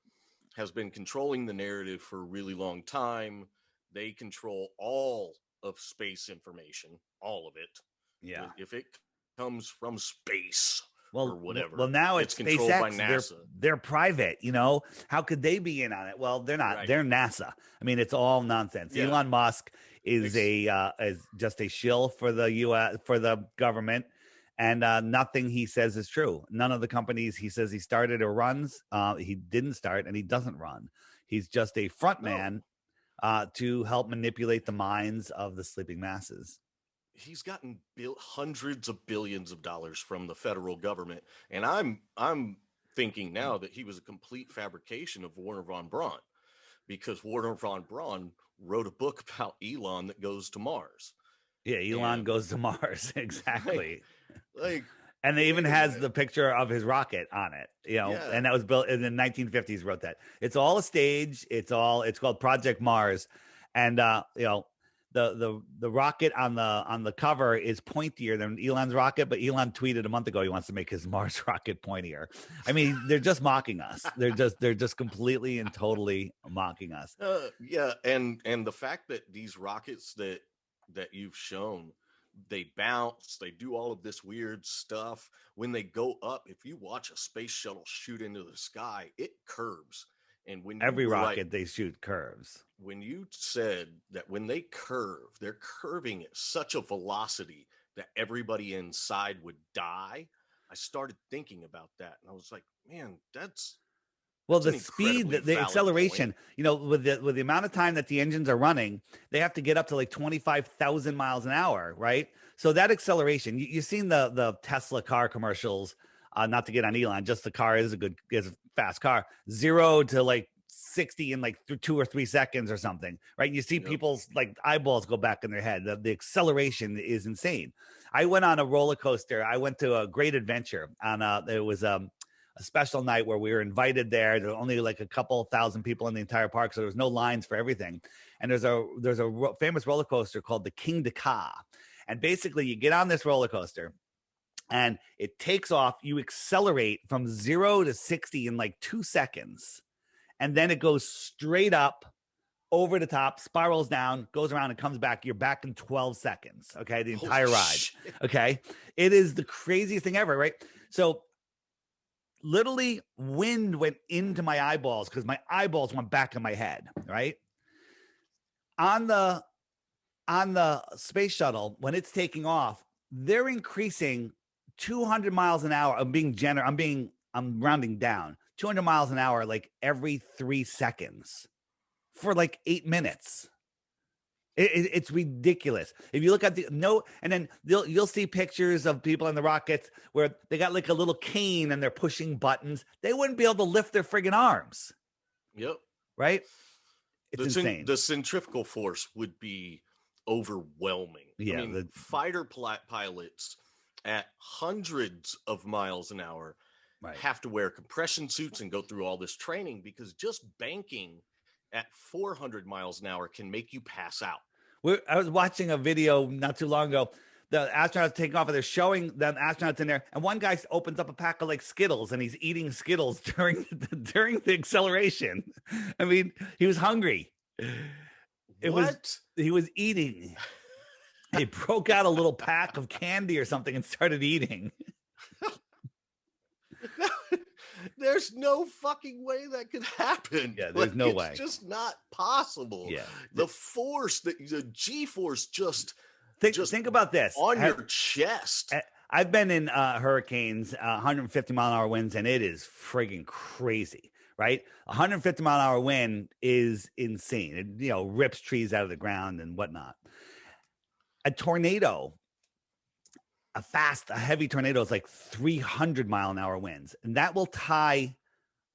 has been controlling the narrative for a really long time. They control all of space information, all of it. Yeah. If it comes from space or whatever, well, now it's controlled SpaceX. by NASA. They're private. How could they be in on it? Well, they're not. Right. They're NASA. I mean, it's all nonsense. Yeah. Elon Musk is is just a shill for the U.S. for the government. And nothing he says is true. None of the companies he says he started or runs, he didn't start, and he doesn't run. He's just a front man to help manipulate the minds of the sleeping masses. He's gotten hundreds of billions of dollars from the federal government, and I'm thinking now that he was a complete fabrication of Warner von Braun, because Warner von Braun wrote a book about Elon that goes to Mars. Yeah, Elon goes to Mars. Exactly. Like, and they even has the picture of his rocket on it, and that was built in the 1950s. Wrote that. It's all a stage. It's called Project Mars, and the rocket on the cover is pointier than Elon's rocket, but Elon tweeted a month ago he wants to make his Mars rocket pointier. I mean, they're just mocking us. They're just completely and totally mocking us. Yeah, and the fact that these rockets that you've shown, they bounce, they do all of this weird stuff. When they go up, if you watch a space shuttle shoot into the sky, it curves. And when every rocket they shoot curves. When you said that when they curve, they're curving at such a velocity that everybody inside would die, I started thinking about that, and I was like, man, that's the speed, the acceleration, with the amount of time that the engines are running, they have to get up to like 25,000 miles an hour, right? So that acceleration, you've seen the Tesla car commercials, not to get on Elon, just the car is a fast car, 0 to like 60 in like 2 or 3 seconds or something, right? You see people's like eyeballs go back in their head. The acceleration is insane. I went on a roller coaster. I went to a Great Adventure it was a special night where we were invited there. There were only like a couple thousand people in the entire park, so there was no lines for everything. And there's a famous roller coaster called the King de Ka. And basically you get on this roller coaster and it takes off. You accelerate from 0 to 60 in like 2 seconds. And then it goes straight up over the top, spirals down, goes around and comes back. You're back in 12 seconds. Okay. The entire ride. Okay. It is the craziest thing ever. Right. So literally wind went into my eyeballs because my eyeballs went back in my head. Right. On the space shuttle, when it's taking off, they're increasing 200 miles an hour. I'm rounding down 200 miles an hour, like every 3 seconds for like 8 minutes. It's ridiculous. If you look at and then you'll see pictures of people in the rockets where they got like a little cane and they're pushing buttons. They wouldn't be able to lift their friggin' arms. Yep. Right? It's insane. The centrifugal force would be overwhelming. Yeah. I mean, the fighter pilots at hundreds of miles an hour have to wear compression suits and go through all this training, because just banking at 400 miles an hour can make you pass out. I was watching a video not too long ago. The astronauts taking off and they're showing them astronauts in there. And one guy opens up a pack of like Skittles and he's eating Skittles during the acceleration. I mean, he was hungry. He was eating. He broke out a little pack of candy or something and started eating. There's no fucking way that could happen. Yeah, there's no way. It's just not possible. Yeah. The G-force just think about this. On your chest. I've been in hurricanes, 150 mile an hour winds, and it is friggin' crazy, right? 150 mile an hour wind is insane. It, rips trees out of the ground and whatnot. A tornado, a heavy tornado is like 300 mile an hour winds, and that will tie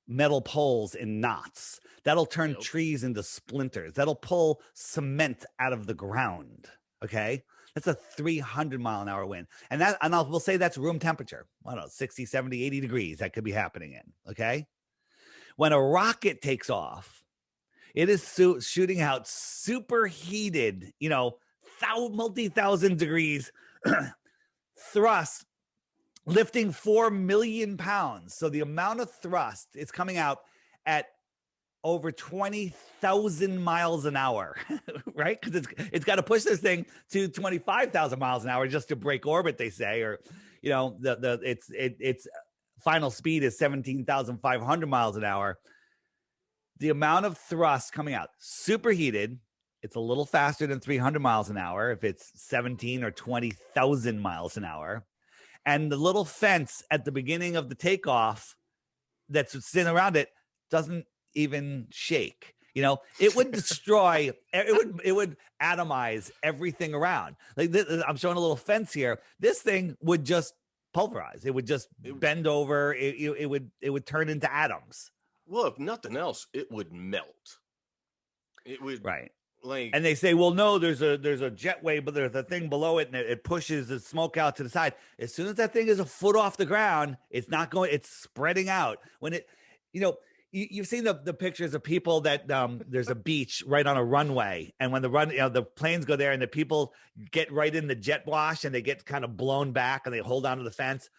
metal poles in knots. That'll turn trees into splinters. That'll pull cement out of the ground. Okay. That's a 300 mile an hour wind. And we'll say that's room temperature. I don't know, 60, 70, 80 degrees that could be happening in. Okay. When a rocket takes off, it is shooting out superheated, multi-thousand degrees thrust, lifting 4 million pounds. So the amount of thrust is coming out at over 20,000 miles an hour, right? Because it's got to push this thing to 25,000 miles an hour just to break orbit, they say, or its final speed is 17,500 miles an hour. The amount of thrust coming out, superheated, it's a little faster than 300 miles an hour if it's 17 or 20,000 miles an hour. And the little fence at the beginning of the takeoff that's sitting around it doesn't even shake. It would destroy, it would atomize everything around. Like I'm showing a little fence here. This thing would just pulverize. It would just bend over. It would turn into atoms. Well, if nothing else, it would melt. It would, Right. like, And they say, well, no, there's a jetway, but there's a thing below it, and it pushes the smoke out to the side. As soon as that thing is a foot off the ground, it's not going. It's spreading out. When you've seen the pictures of people that there's a beach right on a runway, and when the planes go there, and the people get right in the jet wash, and they get kind of blown back, and they hold onto the fence.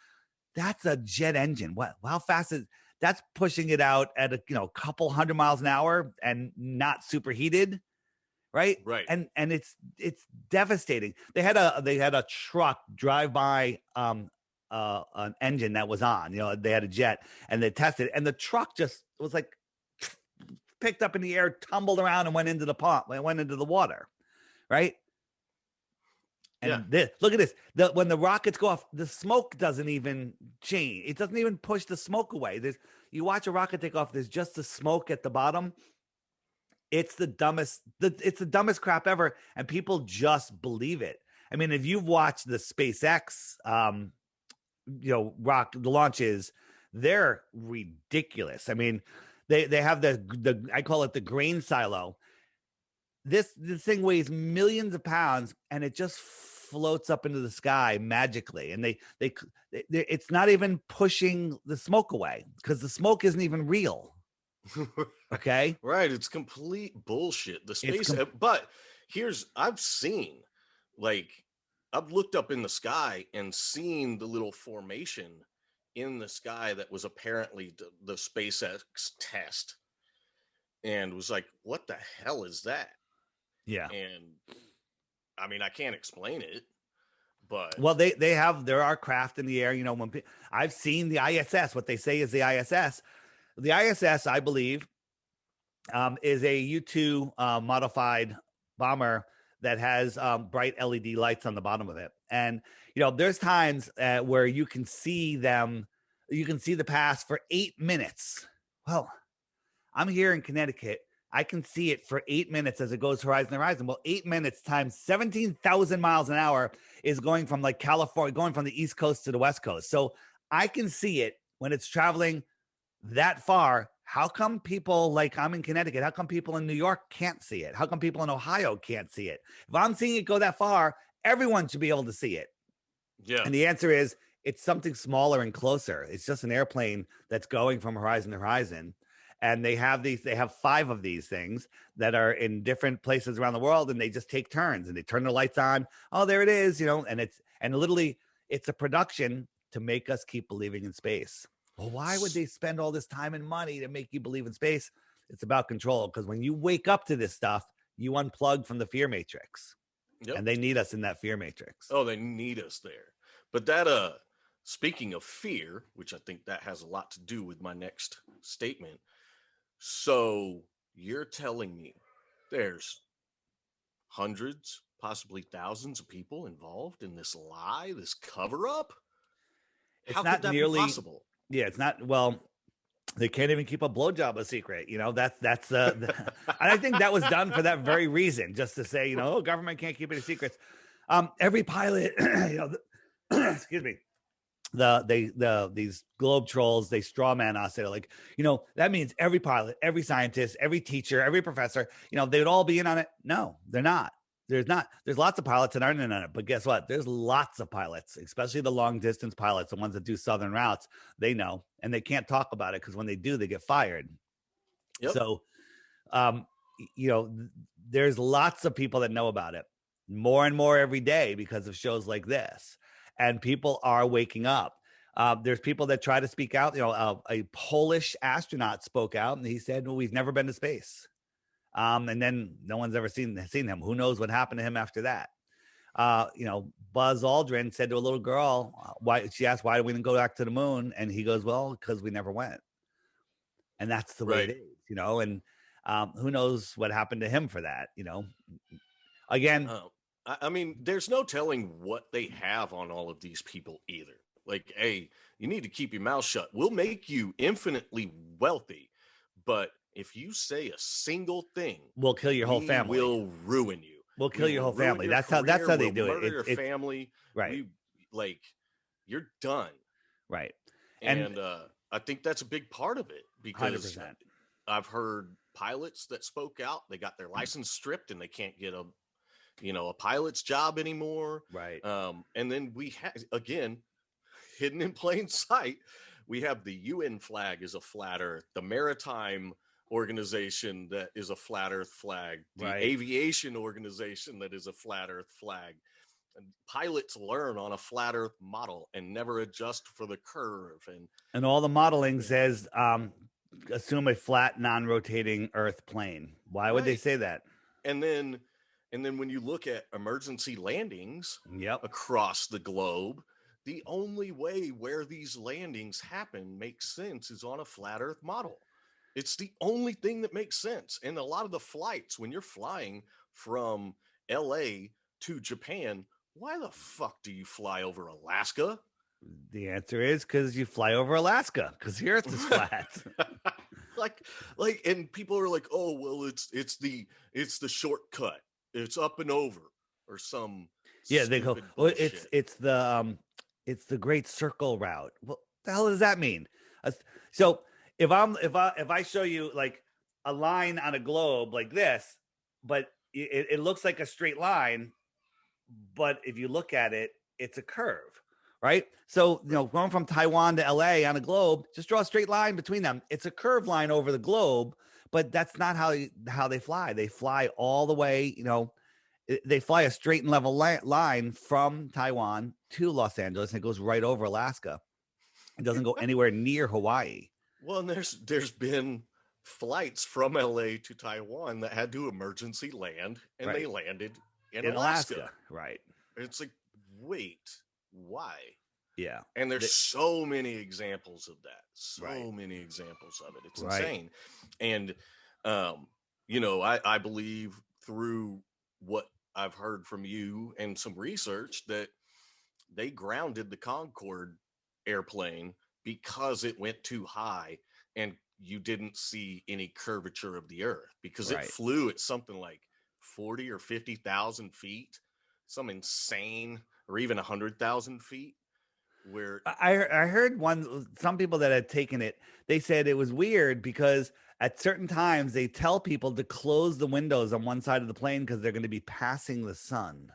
That's a jet engine. How fast is that's pushing it out at a couple 100 miles an hour and not superheated, right? Right. And it's devastating. They had a truck drive by an engine that was on. They had a jet, and they tested it, and the truck just was like picked up in the air, tumbled around, and went into the pond. It went into the water, right? And look at this. When the rockets go off, the smoke doesn't even change. It doesn't even push the smoke away. You watch a rocket take off, there's just the smoke at the bottom. It's the dumbest crap ever, and people just believe it. I mean, if you've watched the SpaceX the launches, they're ridiculous. I mean, they have the I call it the grain silo. This thing weighs millions of pounds, and it just floats up into the sky magically, and it's not even pushing the smoke away because the smoke isn't even real. Okay, right? It's complete bullshit. The space, but I've seen, like, I've looked up in the sky and seen the little formation in the sky that was apparently the SpaceX test, and was like, what the hell is that? Yeah. And I mean, I can't explain it, but there are craft in the air. I've seen the ISS. What they say is the ISS. The ISS, I believe, is a U-2 modified bomber that has bright LED lights on the bottom of it. And there's times where you can see them. You can see the pass for 8 minutes. Well, I'm here in Connecticut. I can see it for 8 minutes as it goes horizon to horizon. Well, 8 minutes times 17,000 miles an hour is going from like California, going from the East Coast to the West Coast. So I can see it when it's traveling that far. How come people, like, I'm in Connecticut, how come people in New York can't see it? How come people in Ohio can't see it? If I'm seeing it go that far, everyone should be able to see it. Yeah. And the answer is it's something smaller and closer. It's just an airplane that's going from horizon to horizon. And they have 5 of these things that are in different places around the world, and they just take turns, and they turn the lights on. Oh, there it is, and literally it's a production to make us keep believing in space. Well, why would they spend all this time and money to make you believe in space? It's about control, because when you wake up to this stuff, you unplug from the fear matrix. Yep. And they need us in that fear matrix. Oh, they need us there. But that, speaking of fear, which I think that has a lot to do with my next statement. So you're telling me there's hundreds, possibly thousands of people involved in this lie, this cover up? How could that be possible? Yeah, it's not. Well, they can't even keep a blowjob a secret. That's and I think that was done for that very reason, just to say, government can't keep any secrets. Every pilot, excuse me. These globe trolls, they straw man us. They're like, that means every pilot, every scientist, every teacher, every professor, they would all be in on it. No, they're not. There's lots of pilots that aren't in on it, but guess what? There's lots of pilots, especially the long distance pilots, the ones that do southern routes. They know, and they can't talk about it because when they do, they get fired. Yep. So, there's lots of people that know about it, more and more every day because of shows like this. And people are waking up. There's people that try to speak out. A Polish astronaut spoke out, and he said, well, we've never been to space. And then no one's ever seen him. Who knows what happened to him after that? Buzz Aldrin said to a little girl, she asked, why did we didn't go back to the moon? And he goes, well, because we never went. And that's the way it is, and who knows what happened to him for that, again. I mean, there's no telling what they have on all of these people either. Like, hey, you need to keep your mouth shut. We'll make you infinitely wealthy, but if you say a single thing, we'll kill your whole we family. will ruin you. We'll kill your will whole ruin family. your That's career, how they we'll do it. murder your It's family. right. You're done. Right. And I think that's a big part of it, because 100%. I've heard pilots that spoke out. They got their license stripped and they can't get a pilot's job anymore. Right. And then we again, hidden in plain sight, we have the UN flag is a flat earth, the maritime organization that is a flat earth flag, the Right. aviation organization that is a flat earth flag. And pilots learn on a flat earth model and never adjust for the curve. And all the modeling says assume a flat, non-rotating earth plane. Why would they say that? And then when you look at emergency landings Yep. across the globe, the only way where these landings happen makes sense is on a flat earth model. It's the only thing that makes sense. And a lot of the flights, when you're flying from LA to Japan, why the fuck do you fly over Alaska? The answer is because you fly over Alaska, because the earth is flat. and people are like, oh well, it's the shortcut, it's up and over, or some they go, well, it's the Great Circle route. What the hell does that mean? So if I show you like a line on a globe like this, but it looks like a straight line, but if you look at it, it's a curve, right? So going from Taiwan to LA on a globe, just draw a straight line between them. It's a curved line over the globe, but that's not how they fly. They fly all the way, they fly a straight and level line from Taiwan to Los Angeles, and it goes right over Alaska. It doesn't go anywhere near Hawaii. Well, and there's been flights from LA to Taiwan that had to emergency land, and they landed in Alaska. Right. It's like, wait, why? Yeah. And there's so many examples of that. So many examples of it. It's insane. And, I believe through what I've heard from you and some research that they grounded the Concorde airplane because it went too high and you didn't see any curvature of the earth, because it flew at something like 40 or 50,000 feet, some insane, or even 100,000 feet. Where I heard some people that had taken it, they said it was weird because at certain times they tell people to close the windows on one side of the plane because they're going to be passing the sun.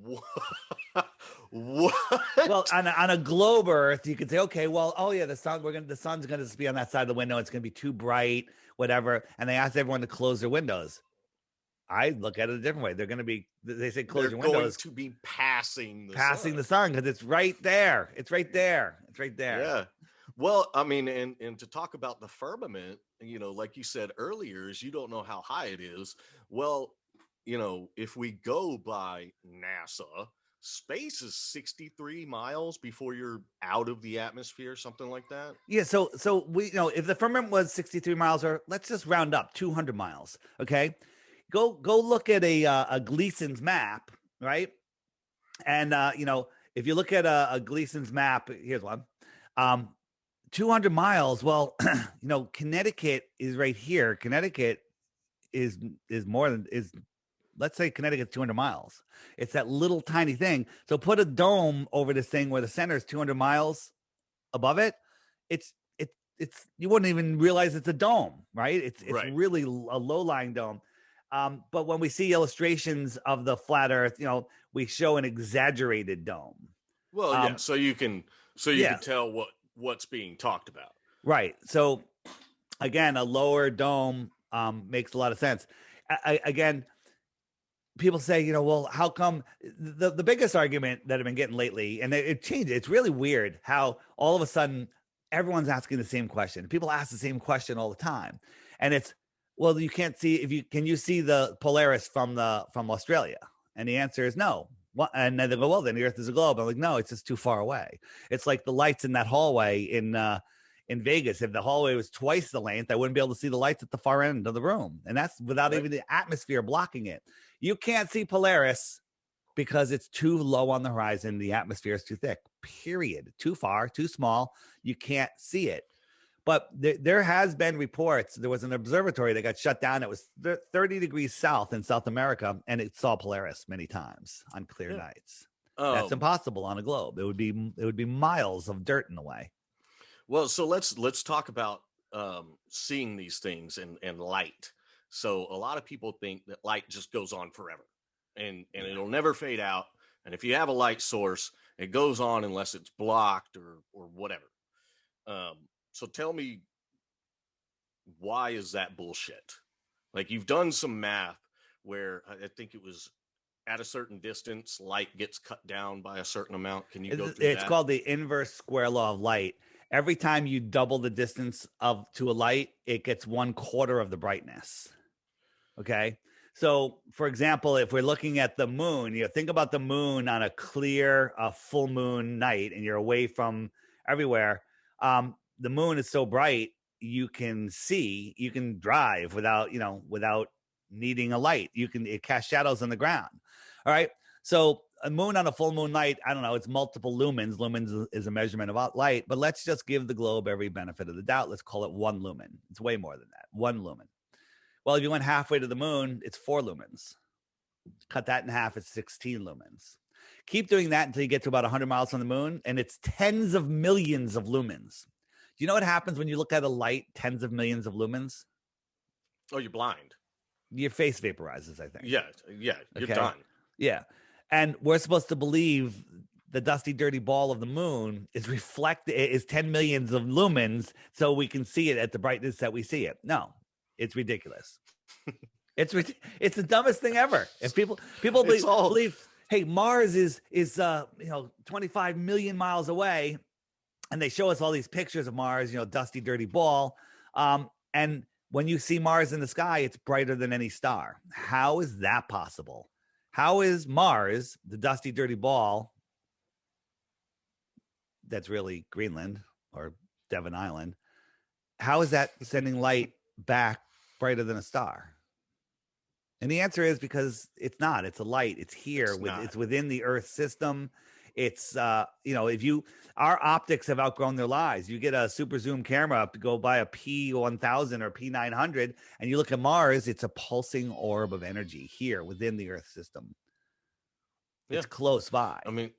What? Well, on a globe Earth, you could say, okay, well, oh yeah, the sun's going to be on that side of the window. It's going to be too bright, whatever. And they asked everyone to close their windows. I look at it a different way. They say close your windows. To be passing the sun because it's right there. It's right there. Yeah. Well, I mean, and to talk about the firmament, like you said earlier, is you don't know how high it is. Well, if we go by NASA, space is 63 miles before you're out of the atmosphere, something like that. Yeah. So we, if the firmament was 63 miles, or let's just round up 200 miles. Okay. Go look at a Gleason's map, right? And if you look at a Gleason's map, here's one. 200 miles. Well, Connecticut is right here. Connecticut is more than let's say Connecticut's 200 miles. It's that little tiny thing. So put a dome over this thing where the center is 200 miles above it. It's you wouldn't even realize it's a dome, right? It's really a low-lying dome. But when we see illustrations of the flat Earth, we show an exaggerated dome. Well, so you can tell what's being talked about. Right. So again, a lower dome makes a lot of sense. Again, people say, well, how come the biggest argument that I've been getting lately, and it changed. It's really weird how all of a sudden everyone's asking the same question. People ask the same question all the time, and it's, well, you can't see can you see the Polaris from Australia? And the answer is no. And then they go, well, then the Earth is a globe. I'm like, no, it's just too far away. It's like the lights in that hallway in Vegas. If the hallway was twice the length, I wouldn't be able to see the lights at the far end of the room. And that's without even the atmosphere blocking it. You can't see Polaris because it's too low on the horizon. The atmosphere is too thick, period. Too far, too small. You can't see it. But there has been reports. There was an observatory that got shut down. It was 30 degrees south in South America, and it saw Polaris many times on clear Yeah. nights. That's impossible on a globe. It would be miles of dirt in the way. Well, so let's talk about seeing these things and light. So a lot of people think that light just goes on forever, and it'll never fade out. And if you have a light source, it goes on unless it's blocked or whatever. So tell me, why is that bullshit? Like, you've done some math where I think it was at a certain distance, light gets cut down by a certain amount. Can you go through It's that? called the inverse square law of light. Every time you double the distance to a light, it gets 1/4 of the brightness. Okay. So, for example, if we're looking at the moon, think about the moon on a clear, full moon night, and you're away from everywhere. The moon is so bright, you can drive without needing a light. It casts shadows on the ground. All right. So a moon on a full moon night, I don't know, it's multiple lumens. Lumens is a measurement of light, but let's just give the globe every benefit of the doubt. Let's call it 1 lumen. It's way more than that. 1 lumen. Well, if you went halfway to the moon, it's 4 lumens. Cut that in half, it's 16 lumens. Keep doing that until you get to about 100 miles from the moon, and it's tens of millions of lumens. Do you know what happens when you look at a light tens of millions of lumens? Oh, you're blind. Your face vaporizes, I think. Yeah, you're done. Yeah. And we're supposed to believe the dusty, dirty ball of the moon is 10 millions of lumens, so we can see it at the brightness that we see it. No, it's ridiculous. It's the dumbest thing ever. If people believe, hey, Mars is 25 million miles away, and they show us all these pictures of Mars, dusty, dirty ball. And when you see Mars in the sky, it's brighter than any star. How is that possible? How is Mars, the dusty, dirty ball, that's really Greenland or Devon Island, how is that sending light back brighter than a star? And the answer is because it's not. It's a light. It's here. It's within the Earth system. It's our optics have outgrown their lives. You get a super zoom camera, go buy a P1000 or P900, and you look at Mars. It's a pulsing orb of energy here within the Earth system. It's close by. I mean,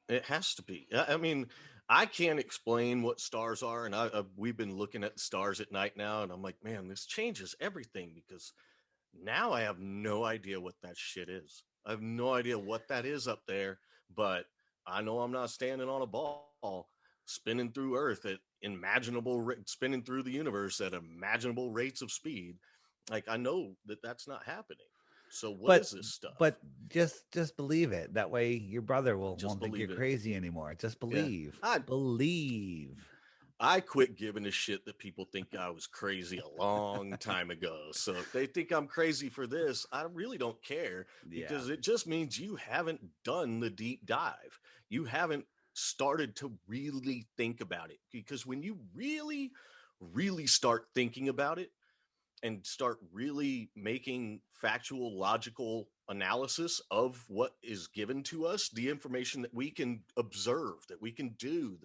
it has to be. I mean, I can't explain what stars are, and we've been looking at the stars at night now, and I'm like, man, this changes everything, because now I have no idea what that shit is. I have no idea what that is up there, but I know I'm not standing on a ball spinning through Earth at spinning through the universe at imaginable rates of speed. Like, I know that that's not happening. So what is this stuff? But just believe it. That way your brother won't think you're crazy anymore. Just believe. Yeah. Believe. I quit giving a shit that people think I was crazy a long time ago. So if they think I'm crazy for this, I really don't care, because it just means you haven't done the deep dive. You haven't started to really think about it, because when you really, really start thinking about it and start really making factual, logical analysis of what is given to us, the information that we can observe, that we can do,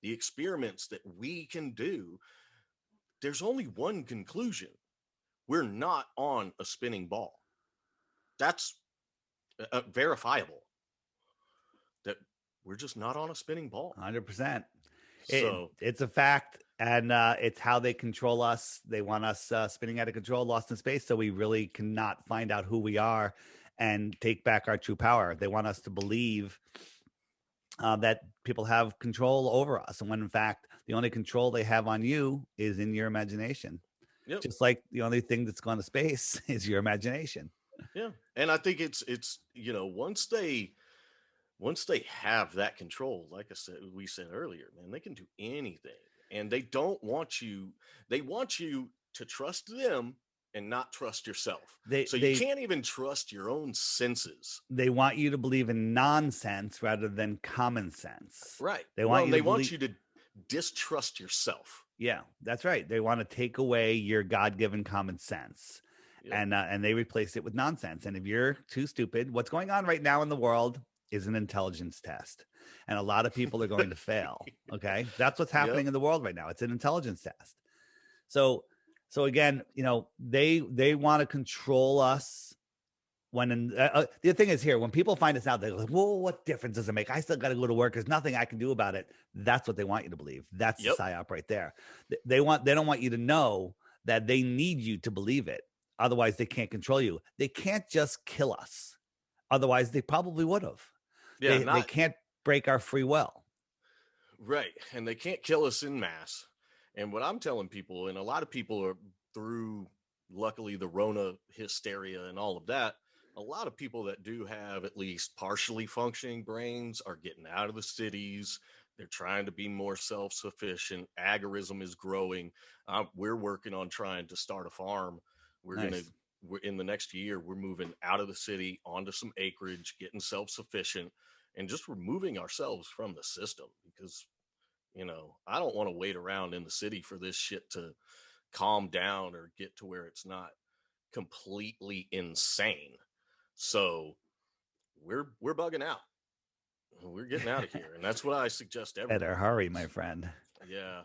the experiments that we can do, there's only one conclusion. We're not on a spinning ball. That's verifiable. That we're just not on a spinning ball. 100%. So it's a fact, and it's how they control us. They want us spinning out of control, lost in space, so we really cannot find out who we are and take back our true power. They want us to believe that people have control over us, and when in fact the only control they have on you is in your imagination. Just like the only thing that's gone to space is your imagination. Yeah, and I think it's once they have that control, like we said earlier, man, they can do anything, and they want you to trust them and not trust yourself. You can't even trust your own senses. They want you to believe in nonsense rather than common sense. Right. They want you to distrust yourself. Yeah, that's right. They want to take away your God-given common sense. Yep. And they replaced it with nonsense. And if you're too stupid, what's going on right now in the world is an intelligence test, and a lot of people are going to fail. Okay, that's what's Yep. happening in the world right now. It's an intelligence test. So again, they want to control us. When the thing is here, when people find us out, they're like, "Whoa, what difference does it make? I still got to go to work. There's nothing I can do about it." That's what they want you to believe. That's Yep. the psyop right there. They don't want you to know that they need you to believe it. Otherwise, they can't control you. They can't just kill us. Otherwise, they probably would have. Yeah. They can't break our free will. Right. And they can't kill us in mass. And what I'm telling people, and a lot of people are through, luckily, the Rona hysteria and all of that, a lot of people that do have at least partially functioning brains are getting out of the cities. They're trying to be more self-sufficient. Agorism is growing. We're working on trying to start a farm. We're in the next year, we're moving out of the city onto some acreage, getting self-sufficient, and just removing ourselves from the system, because I don't want to wait around in the city for this shit to calm down or get to where it's not completely insane. So we're bugging out. We're getting out of here, and that's what I suggest everyone. Better hurry, my friend. Yeah.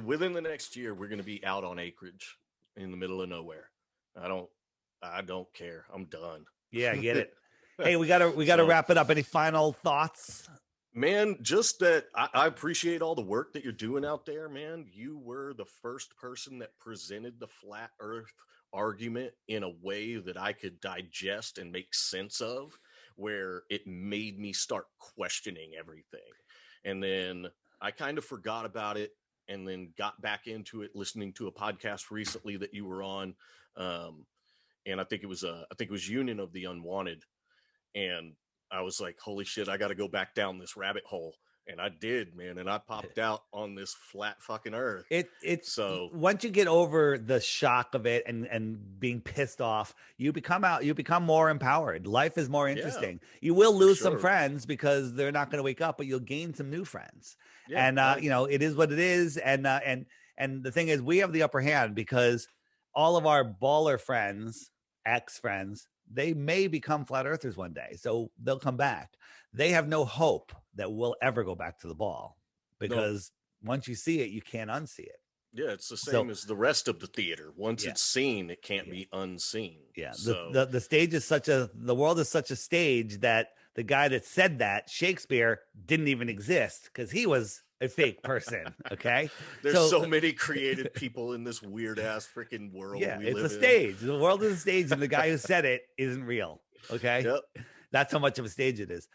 Within the next year, we're going to be out on acreage in the middle of nowhere. I don't care. I'm done. Yeah, I get it. Hey, we gotta wrap it up. Any final thoughts? Man, just that I appreciate all the work that you're doing out there, man. You were the first person that presented the flat earth argument in a way that I could digest and make sense of, where it made me start questioning everything. And then I kind of forgot about it, and then got back into it listening to a podcast recently that you were on. And I think it was Union of the Unwanted. And I was like, holy shit, I got to go back down this rabbit hole. And I did, man. And I popped out on this flat fucking earth. It's so once you get over the shock of it and being pissed off, you become more empowered. Life is more interesting. You will lose some friends because they're not going to wake up, but you'll gain some new friends. Yeah, and it is what it is. And the thing is, we have the upper hand because all of our baller friends, ex-friends, they may become flat earthers one day. So they'll come back. They have no hope that we'll ever go back to the ball, because once you see it, you can't unsee it. Yeah, it's the same as the rest of the theater. Once it's seen, it can't be unseen. Yeah. So the stage is the world is such a stage that the guy that said that, Shakespeare, didn't even exist because he was a fake person. Okay. There's so many created people in this weird ass freaking world. Yeah, it's a stage. The world is a stage, and the guy who said it isn't real. Okay. Yep. That's how much of a stage it is.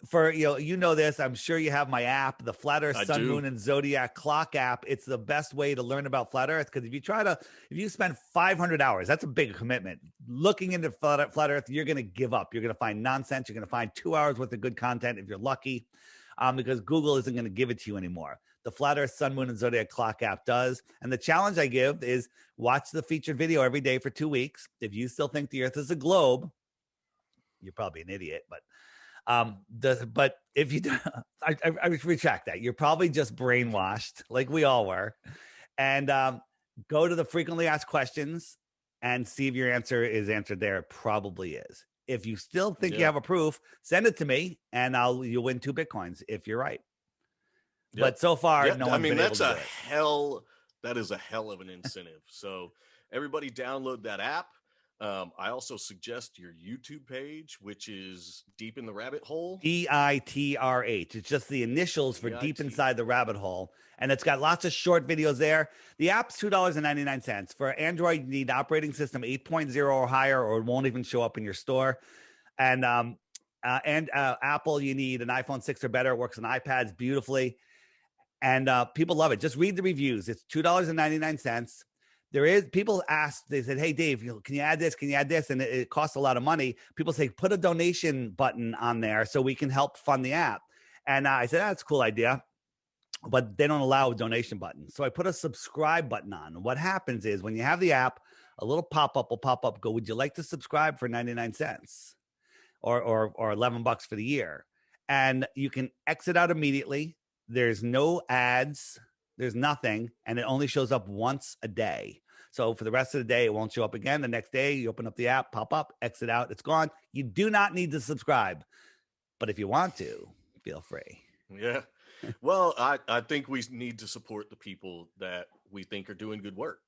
For this, I'm sure you have my app, the Flat Earth Sun, Moon, and Zodiac Clock app. It's the best way to learn about flat Earth, because if you spend 500 hours, that's a big commitment looking into flat Earth, you're going to give up. You're going to find nonsense. You're going to find 2 hours worth of good content if you're lucky, because Google isn't going to give it to you anymore. The Flat Earth Sun, Moon, and Zodiac Clock app does. And the challenge I give is watch the featured video every day for 2 weeks. If you still think the Earth is a globe, you're probably an idiot, but if you do, I retract that. You're probably just brainwashed, like we all were. And go to the frequently asked questions and see if your answer is answered there. It probably is. If you still think you have a proof, send it to me, and you'll win 2 Bitcoins if you're right. Yep. But so far, no one's been able to do it. That is a hell of an incentive. So everybody download that app. I also suggest your YouTube page, which is Deep in the Rabbit Hole. DITRH. It's just the initials for Deep Inside the Rabbit Hole. And it's got lots of short videos there. The app's $2.99. For Android, you need operating system 8.0 or higher, or it won't even show up in your store. And Apple, you need an iPhone 6 or better. It works on iPads beautifully. And people love it. Just read the reviews. It's $2.99. People ask, they said, hey, Dave, can you add this? Can you add this? And it costs a lot of money. People say, put a donation button on there so we can help fund the app. And I said, that's a cool idea, but they don't allow a donation button. So I put a subscribe button on. What happens is when you have the app, a little pop-up will pop up, go, would you like to subscribe for 99 cents or $11 for the year? And you can exit out immediately. There's no ads. There's nothing. And it only shows up once a day. So for the rest of the day, it won't show up again. The next day, you open up the app, pop up, exit out, it's gone. You do not need to subscribe. But if you want to, feel free. Yeah. Well, I think we need to support the people that we think are doing good work.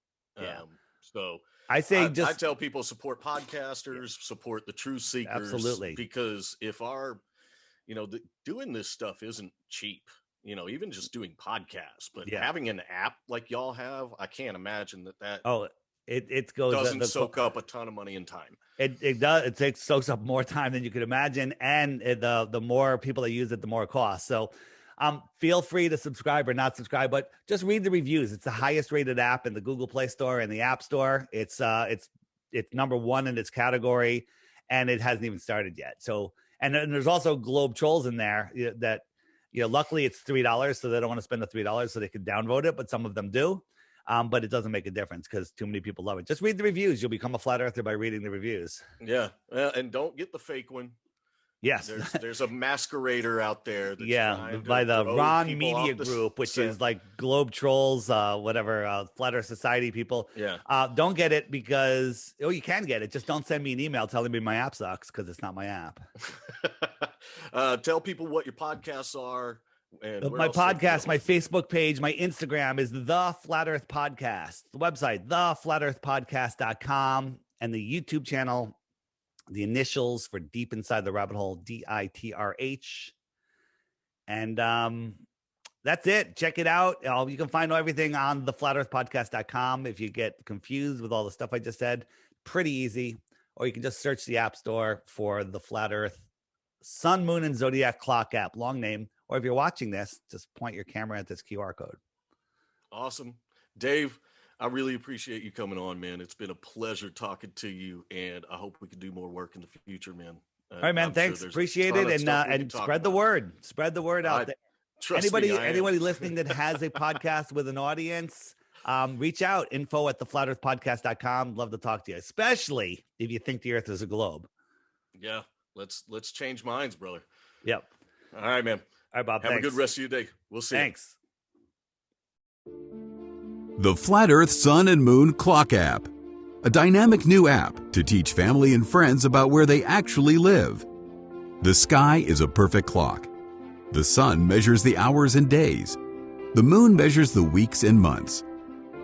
Yeah. So I say I tell people support podcasters, support the truth seekers. Absolutely. Because if doing this stuff isn't cheap, even just doing podcasts, but having an app like y'all have, I can't imagine that. Oh, it goes doesn't soak up a ton of money and time. It does. It soaks up more time than you could imagine, and the more people that use it, the more it costs. So, feel free to subscribe or not subscribe, but just read the reviews. It's the highest rated app in the Google Play Store and the App Store. It's number one in its category, and it hasn't even started yet. So, and there's also Globe Trolls in there that luckily it's $3, so they don't want to spend the $3 so they can downvote it, but some of them do. But it doesn't make a difference because too many people love it. Just read the reviews. You'll become a flat earther by reading the reviews. Yeah. And don't get the fake one. Yes. There's a masquerader out there. That's by the Ron Media Group, which is like Globe Trolls, Flat Earth Society people. Yeah. Don't get it because, you can get it. Just don't send me an email telling me my app sucks because it's not my app. Tell people what your podcasts are. And my podcast, my Facebook page, my Instagram is The Flat Earth Podcast. The website, theflatearthpodcast.com, and the YouTube channel, the initials for Deep Inside the Rabbit Hole, DITRH. And that's it. Check it out. You can find everything on theflatearthpodcast.com. If you get confused with all the stuff I just said, pretty easy. Or you can just search the App Store for the Flat Earth Sun, Moon, and Zodiac Clock app, long name. Or if you're watching this, just point your camera at this QR code. Awesome. Dave, I really appreciate you coming on, man. It's been a pleasure talking to you, and I hope we can do more work in the future, man. All right, man. Thanks. Appreciate it. And spread the word. Spread the word out there. Anybody listening that has a podcast with an audience, reach out. info@theflatearthpodcast.com. Love to talk to you, especially if you think the earth is a globe. Yeah. Let's change minds, brother. Yep. All right, man. All right, Bob. Have a good rest of your day. We'll see. Thanks. The Flat Earth Sun and Moon Clock App. A dynamic new app to teach family and friends about where they actually live. The sky is a perfect clock. The sun measures the hours and days. The moon measures the weeks and months.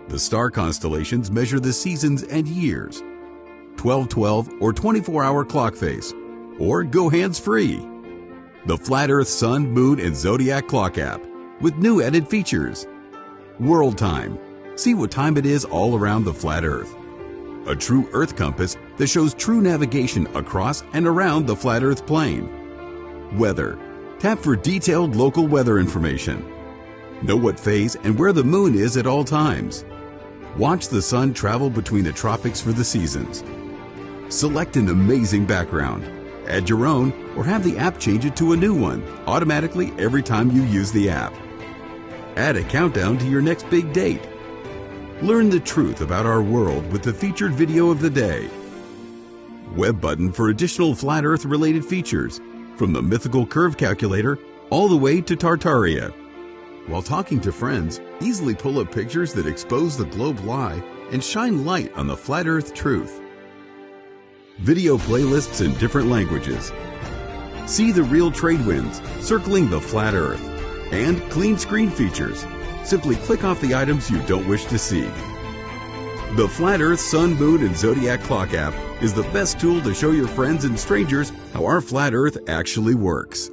The star constellations measure the seasons and years. 12/12 or 24-hour clock face. Or go hands-free. The Flat Earth Sun, Moon, and Zodiac Clock app with new added features. World Time. See what time it is all around the flat Earth. A true Earth compass that shows true navigation across and around the flat Earth plane. Weather. Tap for detailed local weather information. Know what phase and where the moon is at all times. Watch the sun travel between the tropics for the seasons. Select an amazing background. Add your own or have the app change it to a new one automatically every time you use the app. Add a countdown to your next big date. Learn the truth about our world with the featured video of the day. Web button for additional flat Earth related features, from the mythical curve calculator all the way to Tartaria. While talking to friends, easily pull up pictures that expose the globe lie and shine light on the flat Earth truth. Video playlists in different languages. See the real trade winds circling the flat Earth. And clean screen features. Simply click off the items you don't wish to see. The Flat Earth Sun, Moon, and Zodiac Clock app is the best tool to show your friends and strangers how our flat Earth actually works.